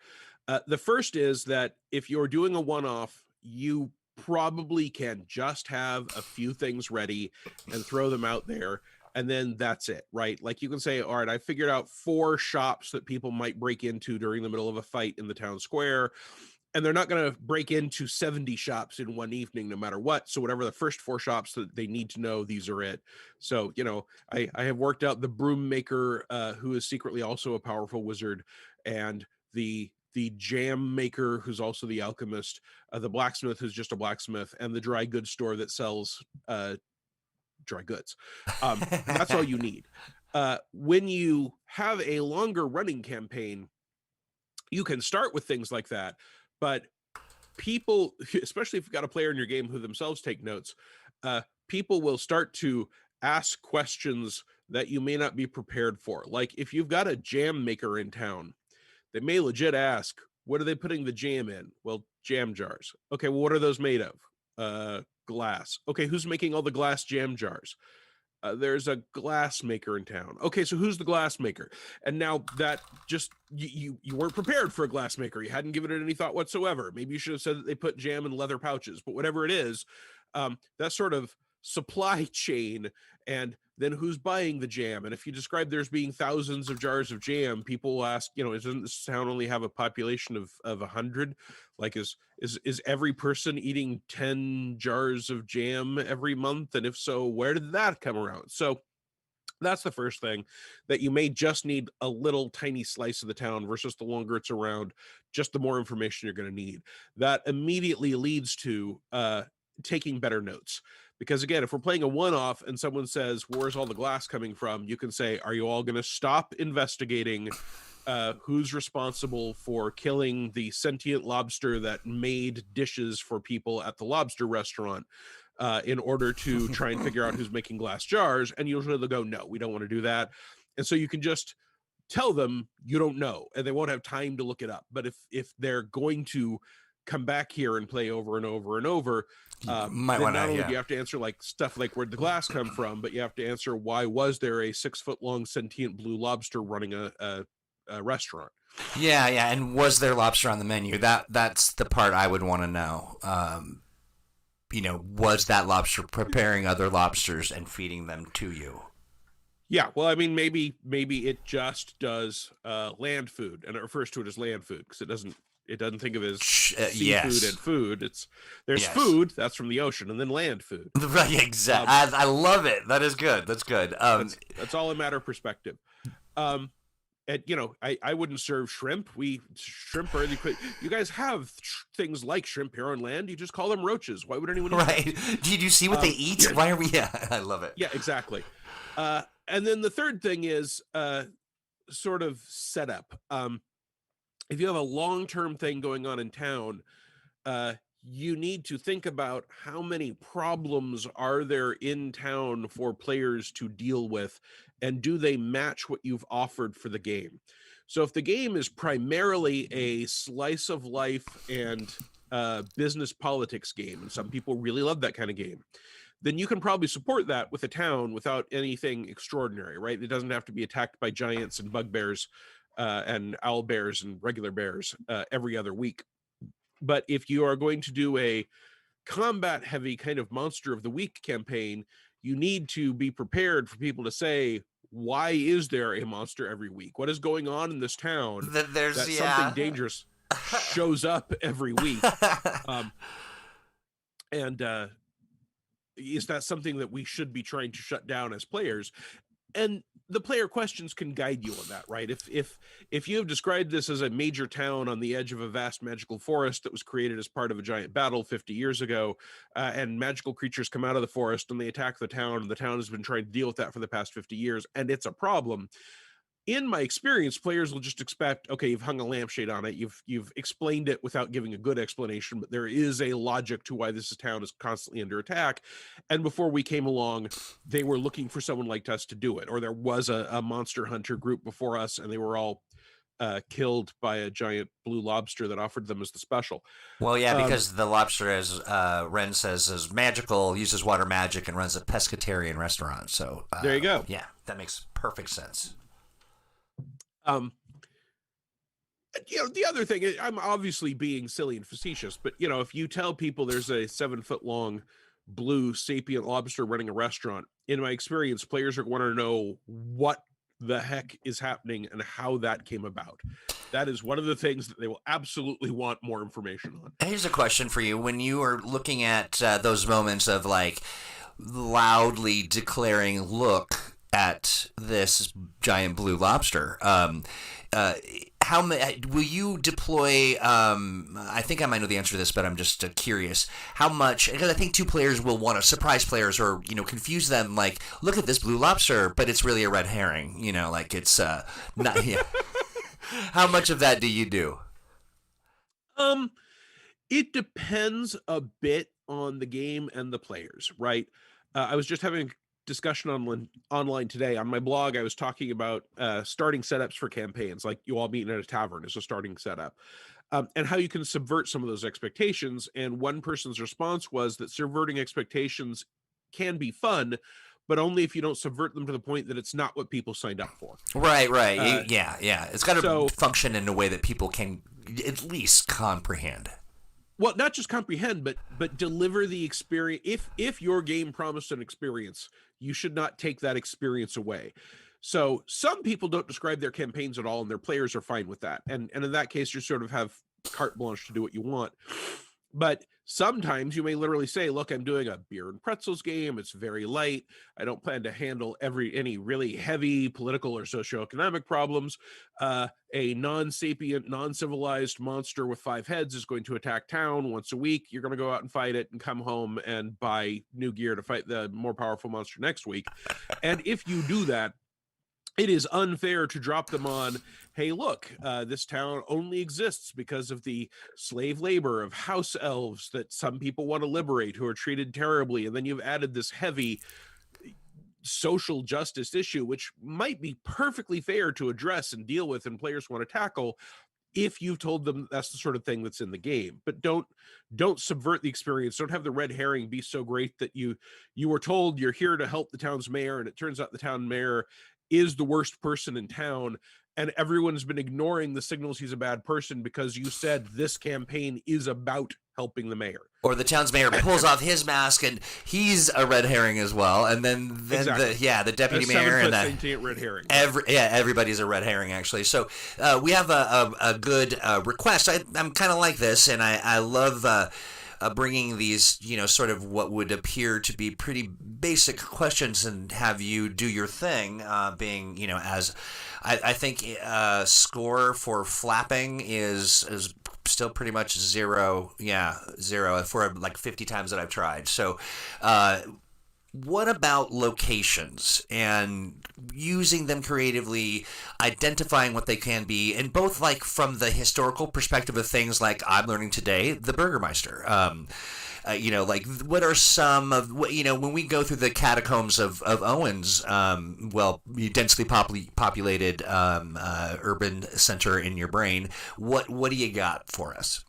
The first is that if you're doing a one-off, you probably can just have a few things ready and throw them out there, and then that's it, right? Like you can say, all right, I figured out 4 shops that people might break into during the middle of a fight in the town square, and they're not going to break into 70 shops in one evening no matter what. So whatever the first 4 shops that they need to know, these are it. So, you know, I have worked out the broom maker, who is secretly also a powerful wizard, and the jam maker, who's also the alchemist, the blacksmith, who's just a blacksmith, and the dry goods store that sells dry goods. And that's all you need. When you have a longer running campaign, you can start with things like that, but people, especially if you've got a player in your game who themselves take notes, people will start to ask questions that you may not be prepared for. Like if you've got a jam maker in town, they may legit ask, what are they putting the jam in? Well, jam jars. Okay, well, what are those made of? Glass. Okay, who's making all the glass jam jars? There's a glass maker in town. Okay, so who's the glass maker? And now that just, you weren't prepared for a glass maker. You hadn't given it any thought whatsoever. Maybe you should have said that they put jam in leather pouches, but whatever it is, that sort of supply chain, and then who's buying the jam. And if you describe there's being thousands of jars of jam, people will ask, you know, doesn't this town only have a population of 100? Like is every person eating 10 jars of jam every month? And if so, where did that come around? So that's the first thing, that you may just need a little tiny slice of the town versus the longer it's around, just the more information you're going to need. That immediately leads to taking better notes. Because again, if we're playing a one-off and someone says, where's all the glass coming from? You can say, are you all going to stop investigating who's responsible for killing the sentient lobster that made dishes for people at the Lobster restaurant, in order to try and figure out who's making glass jars? And usually they'll go, no, we don't want to do that. And so you can just tell them you don't know, and they won't have time to look it up. But if they're going to come back here and play over and over and over, might then want not to, only do you have to answer like stuff like where'd the glass come from, but you have to answer why was there a 6-foot-long sentient blue lobster running a restaurant. Yeah, and was there lobster on the menu? That's the part I would want to know. You know, was that lobster preparing other lobsters and feeding them to you? Yeah, well, I mean, maybe it just does land food, and it refers to it as land food because it doesn't think of it as seafood and food. There's food that's from the ocean, and then land food. Right, exactly. I love it. That is good. That's good. That's all a matter of perspective. And you know, I wouldn't serve shrimp. Shrimp are you guys have things like shrimp here on land. You just call them roaches. Why would anyone eat right? Did you see what they eat? Why are we? Yeah, I love it. Yeah, exactly. And then the third thing is sort of setup. If you have a long-term thing going on in town, you need to think about how many problems are there in town for players to deal with, and do they match what you've offered for the game? So if the game is primarily a slice of life and business politics game, and some people really love that kind of game, then you can probably support that with a town without anything extraordinary, right? It doesn't have to be attacked by giants and bugbears and owl bears and regular bears every other week. But if you are going to do a combat heavy kind of monster of the week campaign, you need to be prepared for people to say, why is there a monster every week? What is going on in this town that something dangerous shows up every week? And is that something that we should be trying to shut down as players? and the player questions can guide you on that, right? If you have described this as a major town on the edge of a vast magical forest that was created as part of a giant battle 50 years ago, and magical creatures come out of the forest and they attack the town, and the town has been trying to deal with that for the past 50 years, and it's a problem. In my experience, players will just expect, okay, you've hung a lampshade on it, you've explained it without giving a good explanation, but there is a logic to why this town is constantly under attack. And before we came along, they were looking for someone like us to do it, or there was a monster hunter group before us, and they were all killed by a giant blue lobster that offered them as the special. Well, yeah, because the lobster, as Ren says, is magical, uses water magic, and runs a pescatarian restaurant. So there you go. Yeah, that makes perfect sense. The other thing, I'm obviously being silly and facetious, but if you tell people there's a 7-foot long blue sapient lobster running a restaurant, in my experience, players are going to know what the heck is happening and how that came about. That is one of the things that they will absolutely want more information on. Here's a question for you. When you are looking at those moments of like loudly declaring, look at this giant blue lobster, how will you deploy? I think I might know the answer to this, but I'm just curious. How much? Because I think two players will want to surprise players or confuse them. Like, look at this blue lobster, but it's really a red herring. Like it's not. Yeah. How much of that do you do? It depends a bit on the game and the players, right? I was just having discussion online today. On my blog, I was talking about starting setups for campaigns, like you all meeting at a tavern is a starting setup, and how you can subvert some of those expectations. And one person's response was that subverting expectations can be fun, but only if you don't subvert them to the point that it's not what people signed up for. Right. Yeah. It's got to function in a way that people can at least comprehend. Well, not just comprehend, but deliver the experience. If your game promised an experience, you should not take that experience away. So some people don't describe their campaigns at all, and their players are fine with that. And in that case, you sort of have carte blanche to do what you want. But sometimes you may literally say, look, I'm doing a beer and pretzels game. It's very light. I don't plan to handle any really heavy political or socioeconomic problems. A non-sapient, non-civilized monster with 5 heads is going to attack town once a week. You're going to go out and fight it and come home and buy new gear to fight the more powerful monster next week. And if you do that, it is unfair to drop them on, hey, look, this town only exists because of the slave labor of house elves that some people want to liberate who are treated terribly. And then you've added this heavy social justice issue, which might be perfectly fair to address and deal with and players want to tackle if you've told them that's the sort of thing that's in the game. But don't subvert the experience. Don't have the red herring be so great that you were told you're here to help the town's mayor, and it turns out the town mayor is the worst person in town, and everyone's been ignoring the signals he's a bad person because you said this campaign is about helping the mayor. Or the town's mayor pulls off his mask and he's a red herring as well, and then exactly. the deputy mayor and the red herring. Everybody's a red herring actually. So we have a good request. I'm kind of like this, and I love bringing these, sort of what would appear to be pretty basic questions and have you do your thing, being, as I think score for flapping is still pretty much 0. Yeah, 0 for like 50 times that I've tried. So what about locations and using them creatively, identifying what they can be, and both like from the historical perspective of things like I'm learning today, the Burgermeister. Like what are some of when we go through the catacombs of Owen's, densely populated urban center in your brain. What do you got for us?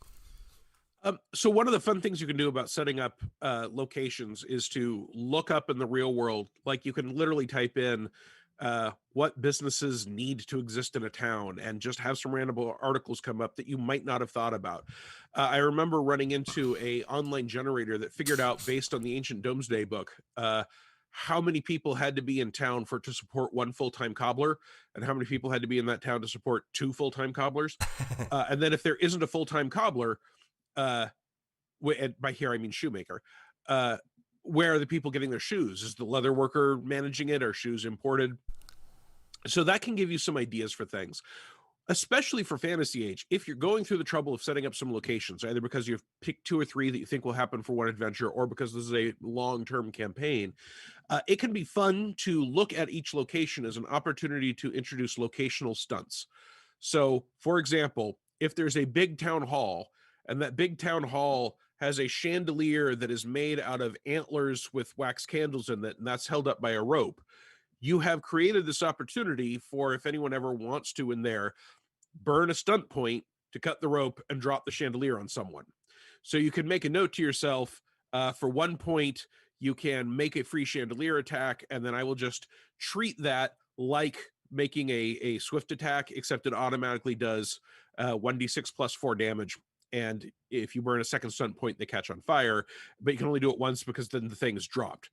So one of the fun things you can do about setting up locations is to look up in the real world. Like you can literally type in what businesses need to exist in a town and just have some random articles come up that you might not have thought about. I remember running into a online generator that figured out, based on the ancient Domesday book, how many people had to be in town to support 1 full-time cobbler, and how many people had to be in that town to support 2 full-time cobblers. And then if there isn't a full-time cobbler, and by here I mean shoemaker, where are the people getting their shoes? Is the leather worker managing it? Are shoes imported? So that can give you some ideas for things, especially for Fantasy Age. If you're going through the trouble of setting up some locations, either because you've picked 2 or 3 that you think will happen for one adventure, or because this is a long-term campaign, it can be fun to look at each location as an opportunity to introduce locational stunts. So, for example, if there's a big town hall, and that big town hall has a chandelier that is made out of antlers with wax candles in it, and that's held up by a rope, you have created this opportunity for, if anyone ever wants to in there, burn a stunt point to cut the rope and drop the chandelier on someone. So you can make a note to yourself, for 1 point, you can make a free chandelier attack, and then I will just treat that like making a swift attack, except it automatically does 1d6 plus 4 damage. And if you burn a second stunt point, they catch on fire, but you can only do it once because then the thing is dropped.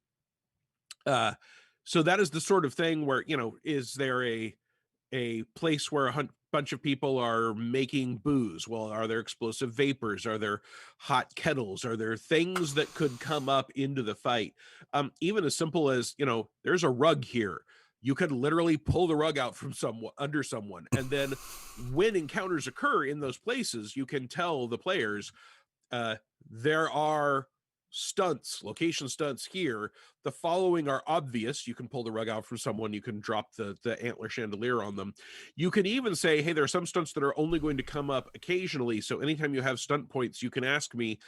So that is the sort of thing where, is there a place where a bunch of people are making booze? Well, are there explosive vapors? Are there hot kettles? Are there things that could come up into the fight? Even as simple as, there's a rug here. You could literally pull the rug out from under someone. And then when encounters occur in those places, you can tell the players, there are stunts, location stunts here. The following are obvious. You can pull the rug out from someone. You can drop the antler chandelier on them. You can even say, hey, there are some stunts that are only going to come up occasionally. So anytime you have stunt points, you can ask me,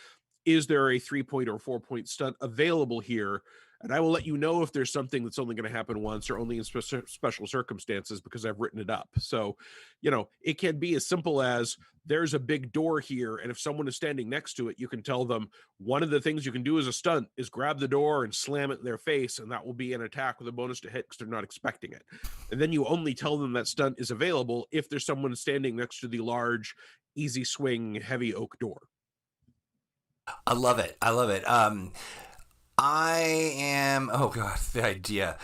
is there a 3-point or 4-point stunt available here? And I will let you know if there's something that's only going to happen once or only in special circumstances, because I've written it up. So, it can be as simple as there's a big door here, and if someone is standing next to it, you can tell them one of the things you can do as a stunt is grab the door and slam it in their face, and that will be an attack with a bonus to hit because they're not expecting it. And then you only tell them that stunt is available if there's someone standing next to the large, easy swing, heavy oak door. I love it. Oh God, the idea.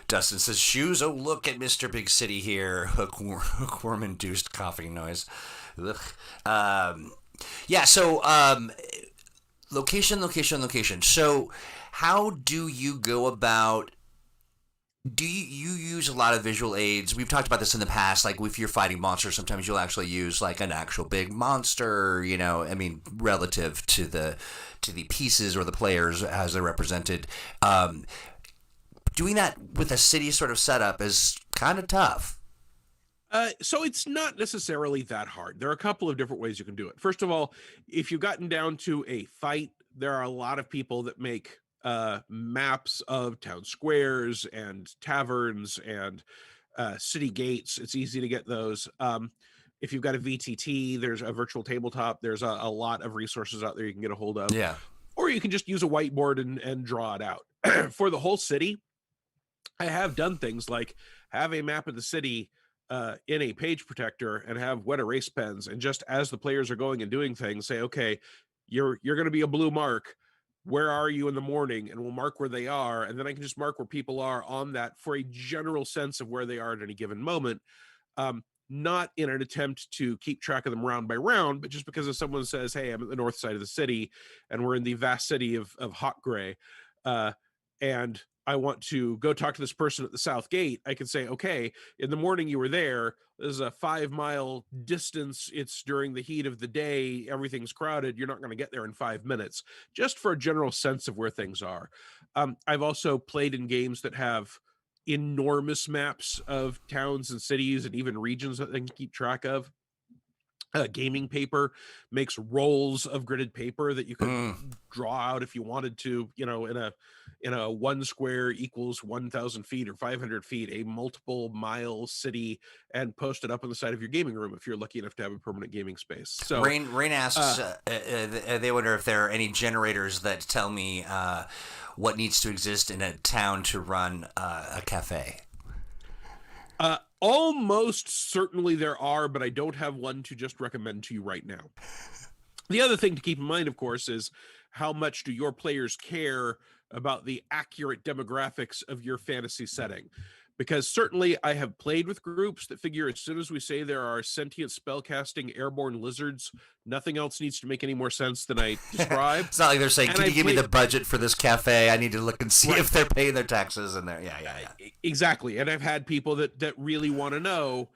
Dustin says, shoes, oh look at Mr. Big City here. Hookworm-induced coughing noise. Location. So how do you go about... Do you use a lot of visual aids? We've talked about this in the past. Like if you're fighting monsters, sometimes you'll actually use like an actual big monster, relative to the pieces or the players as they're represented. Doing that with a city sort of setup is kind of tough. So it's not necessarily that hard. There are a couple of different ways you can do it. First of all, if you've gotten down to a fight, there are a lot of people that make maps of town squares and taverns and city gates. It's easy to get those. If you've got a VTT, there's a virtual tabletop. There's a lot of resources out there you can get a hold of. Yeah. Or you can just use a whiteboard and draw it out. For the whole city, I have done things like have a map of the city in a page protector and have wet erase pens. And just as the players are going and doing things, say, okay, you're going to be a blue mark. Where are you in the morning? And we'll mark where they are. And then I can just mark where people are on that for a general sense of where they are at any given moment. Not in an attempt to keep track of them round by round, but just because if someone says, hey, I'm at the north side of the city and we're in the vast city of Hot Gray, and I want to go talk to this person at the south gate, I can say, okay, in the morning you were there. There's a 5-mile distance. It's during the heat of the day. Everything's crowded. You're not going to get there in 5 minutes, just for a general sense of where things are. I've also played in games that have enormous maps of towns and cities and even regions that they can keep track of. Gaming paper makes rolls of gridded paper that you could draw out if you wanted to, in a 1 square equals 1,000 feet or 500 feet, a multiple mile city, and post it up on the side of your gaming room if you're lucky enough to have a permanent gaming space. So Rain asks, they wonder if there are any generators that tell me what needs to exist in a town to run a cafe. Almost certainly there are, but I don't have one to just recommend to you right now. The other thing to keep in mind, of course, is how much do your players care about the accurate demographics of your fantasy setting? because certainly I have played with groups that figure as soon as we say there are sentient spellcasting airborne lizards, nothing else needs to make any more sense than I described. It's not like they're saying, "Can you give me the budget for this cafe? I need to look and see if they're paying their taxes." And yeah. Exactly. And I've had people that really want to know.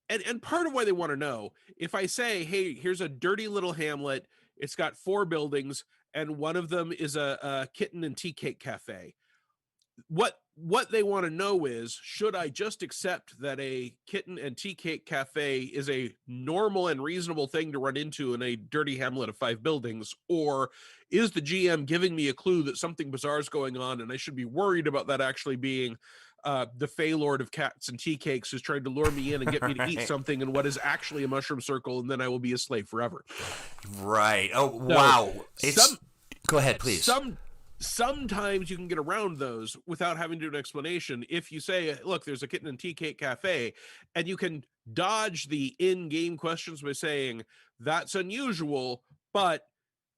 And part of why they want to know, if I say, hey, here's a dirty little hamlet, it's got 4 buildings, and one of them is a kitten and tea cake cafe. What they want to know is, should I just accept that a kitten and tea cake cafe is a normal and reasonable thing to run into in a dirty hamlet of 5 buildings? Or is the GM giving me a clue that something bizarre is going on and I should be worried about that actually being the Fey Lord of Cats and Tea Cakes who's trying to lure me in and get me to eat something in what is actually a mushroom circle, and then I will be a slave forever. Right. Oh, wow. Go ahead, please. Sometimes you can get around those without having to do an explanation. If you say, look, there's a kitten and tea cake cafe, and you can dodge the in-game questions by saying, that's unusual, but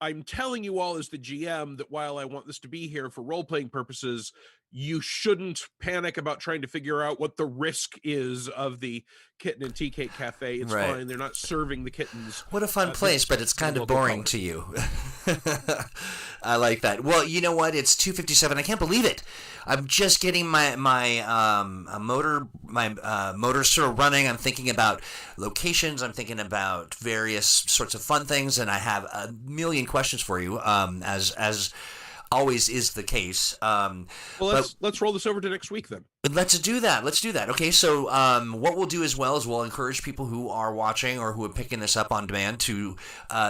I'm telling you all as the GM that while I want this to be here for role-playing purposes, you shouldn't panic about trying to figure out what the risk is of the kitten and tea cake cafe. It's fine. They're not serving the kittens. What a fun place, but it's kind of boring to you. I like that. Well, you know what? It's 2:57. I can't believe it. I'm just getting my motor sort of running. I'm thinking about locations. I'm thinking about various sorts of fun things, and I have a million questions for you. As always is the case. Let's roll this over to next week then. Let's do that. Okay, so what we'll do as well is we'll encourage people who are watching or who are picking this up on demand to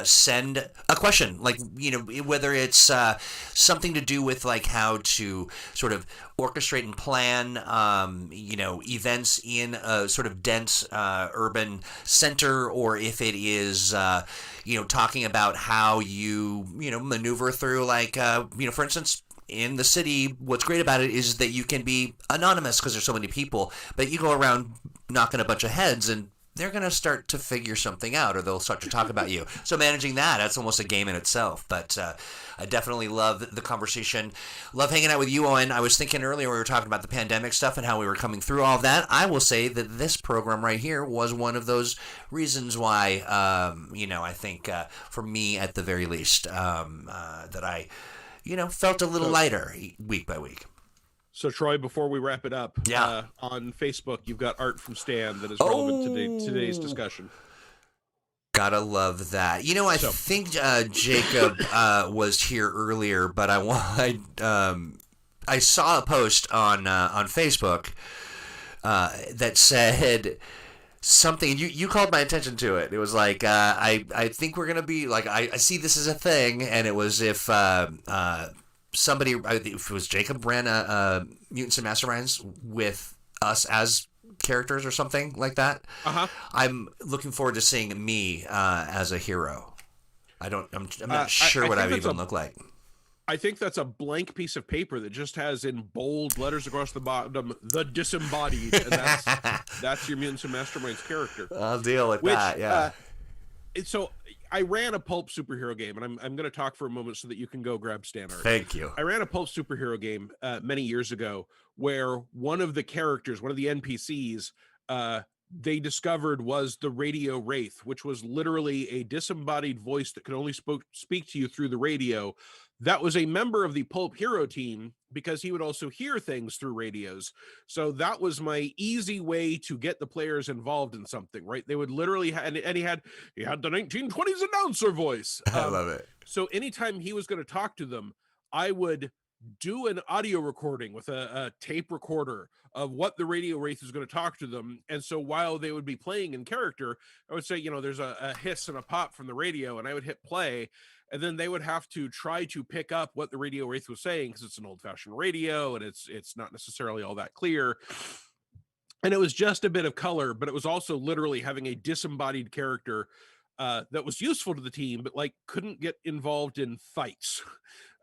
send a question, like, whether it's something to do with like how to sort of orchestrate and plan, events in a sort of dense urban center, or if it is, talking about how you, maneuver through, like, for instance, in the city, what's great about it is that you can be anonymous because there's so many people, but you go around knocking a bunch of heads and they're going to start to figure something out, or they'll start to talk about you. So managing that's almost a game in itself. But I definitely love the conversation. Love hanging out with you, Owen. I was thinking earlier we were talking about the pandemic stuff and how we were coming through all of that. I will say that this program right here was one of those reasons why, I think for me at the very least, that I felt a little lighter week by week. So, Troy, before we wrap it up, on Facebook, you've got art from Stan that is relevant to today's discussion. Gotta love that. I think Jacob was here earlier, but I saw a post on Facebook that said something. You called my attention to it. It was like, I think we're gonna be like, I see this as a thing, and it was if somebody, if it was Jacob, ran a Mutants and Masterminds with us as characters or something like that. I'm looking forward to seeing me as a hero. I'm not sure what I would even look like. I think that's a blank piece of paper that just has in bold letters across the bottom, the disembodied, and that's your Mutants and Masterminds character. I'll deal with that. Yeah. So I ran a Pulp superhero game, and I'm going to talk for a moment so that you can go grab Stan art. Thank you. I ran a Pulp superhero game many years ago where one of the characters, one of the NPCs, they discovered was the Radio Wraith, which was literally a disembodied voice that could only speak to you through the radio. That was a member of the Pulp hero team because he would also hear things through radios. So that was my easy way to get the players involved in something, right? They would literally, and he had the 1920s announcer voice. I love it. So anytime he was going to talk to them, I would do an audio recording with a tape recorder of what the Radio Wraith is going to talk to them. And so while they would be playing in character, I would say, there's a hiss and a pop from the radio, and I would hit play. And then they would have to try to pick up what the Radio Wraith was saying, because it's an old-fashioned radio and it's not necessarily all that clear. And it was just a bit of color, but it was also literally having a disembodied character that was useful to the team, but couldn't get involved in fights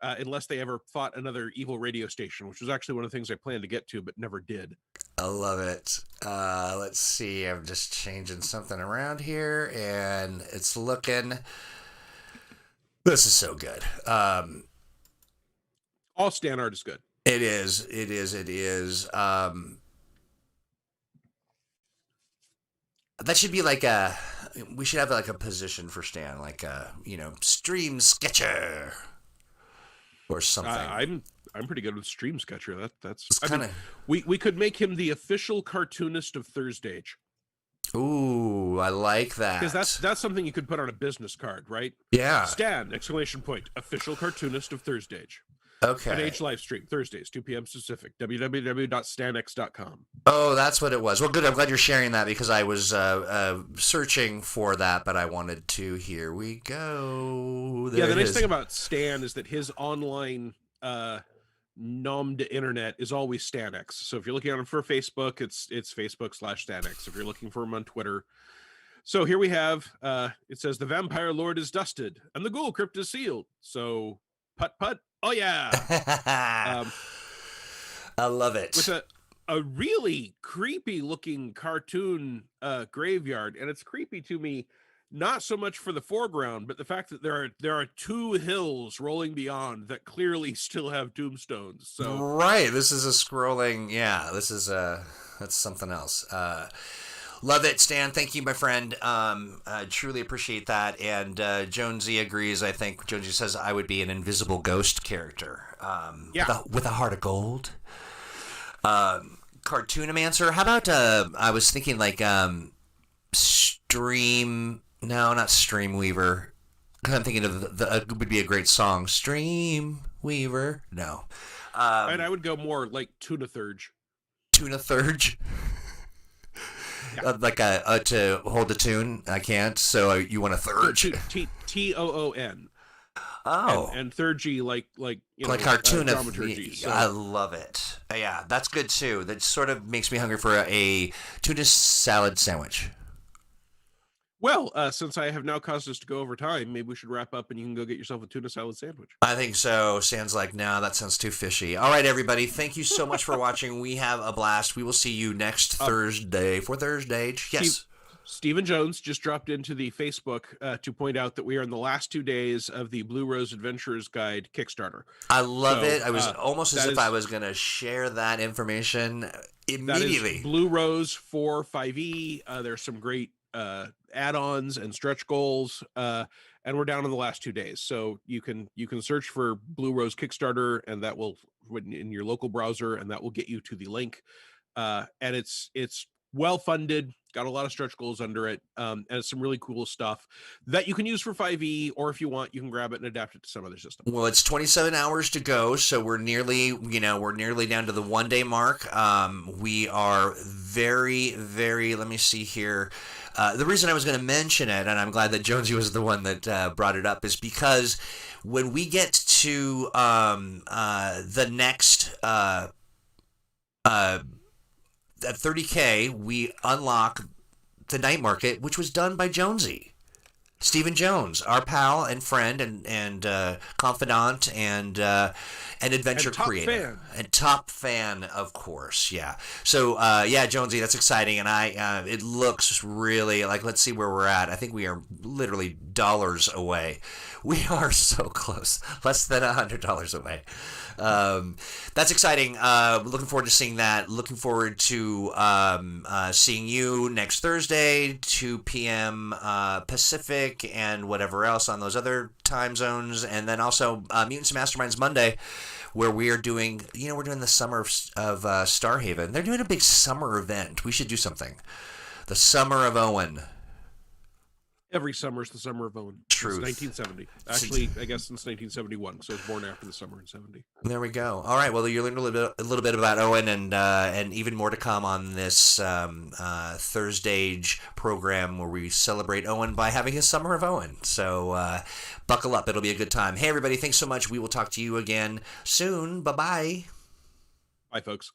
unless they ever fought another evil radio station, which was actually one of the things I planned to get to, but never did. I love it. Let's see. I'm just changing something around here, and it's looking... This is so good. All Stan art is good. It is. That should be like we should have like a position for Stan, like stream sketcher or something. I'm pretty good with stream sketcher. That's kind of. We could make him the official cartoonist of ThursdAGE. Ooh, I like that. Because that's something you could put on a business card, right? Yeah. Stan, ! Official cartoonist of ThursdAGE. Okay. An age live stream, Thursdays, 2 p.m. Pacific, www.stanx.com. Oh, that's what it was. Well, good. I'm glad you're sharing that because I was searching for that, but I wanted to. Here we go. There the nice is. thing about Stan is that his online nommed internet is always StanX. So if you're looking at him for Facebook, it's Facebook/StanX. If you're looking for him on Twitter. So here we have, it says, the Vampire Lord is dusted and the Ghoul Crypt is sealed. So, putt. Oh, yeah. I love it. With a really creepy looking cartoon graveyard. And it's creepy to me, not so much for the foreground, but the fact that there are two hills rolling beyond that clearly still have tombstones. So right. This is a scrolling. Yeah, this is that's something else. Love it, Stan. Thank you, my friend. I truly appreciate that. And Jonesy agrees. I think Jonesy says I would be an invisible ghost character. With a heart of gold. Cartoonomancer. How about I was thinking like Stream. No, not Streamweaver. Because I'm thinking of it would be a great song. Streamweaver. No. And I would go more like Tuna Thurge. Tuna Thurge. Like to hold a tune, I can't. So you want a thurge? Toon. Oh, and thurgy like cartoon dramaturgy. So. I love it. Yeah, that's good too. That sort of makes me hungry for a tuna salad sandwich. Well, since I have now caused us to go over time, maybe we should wrap up and you can go get yourself a tuna salad sandwich. I think so. Stan's like, no, that sounds too fishy. All right, everybody. Thank you so much for watching. We have a blast. We will see you next Thursday for ThursdAGE. Yes. Stephen Jones just dropped into the Facebook to point out that we are in the last 2 days of the Blue Rose Adventurers Guide Kickstarter. I love it. I was almost as if I was going to share that information immediately. That is Blue Rose for 5e. There's some great add-ons and stretch goals, and we're down in the last 2 days. So you can search for Blue Rose Kickstarter, and that will in your local browser, and that will get you to the link. And it's well funded, got a lot of stretch goals under it, and it's some really cool stuff that you can use for 5e, or if you want, you can grab it and adapt it to some other system. Well, it's 27 hours to go, so we're nearly down to the 1 day mark. We are very, very, let me see here. The reason I was going to mention it, and I'm glad that Jonesy was the one that brought it up, is because when we get to the next at 30K, we unlock the night market, which was done by Jonesy. Stephen Jones, our pal and friend and confidant and adventure creator. And top fan, of course, yeah. So, Jonesy, that's exciting, and it looks really like, let's see where we're at. I think we are literally dollars away. We are so close, less than $100 away. That's exciting. Looking forward to seeing that. Looking forward to seeing you next Thursday, 2 p.m. Pacific, and whatever else on those other time zones. And then also Mutants Masterminds Monday, where we are doing, we're doing the summer of Starhaven. They're doing a big summer event. We should do something. The Summer of Owen. Every summer is the Summer of Owen. Truth. Since 1970. Actually, I guess since 1971. So I was born after the summer in 70. There we go. All right. Well, you learned a little bit about Owen, and even more to come on this ThursdAGE program where we celebrate Owen by having his Summer of Owen. So buckle up. It'll be a good time. Hey, everybody. Thanks so much. We will talk to you again soon. Bye-bye. Bye, folks.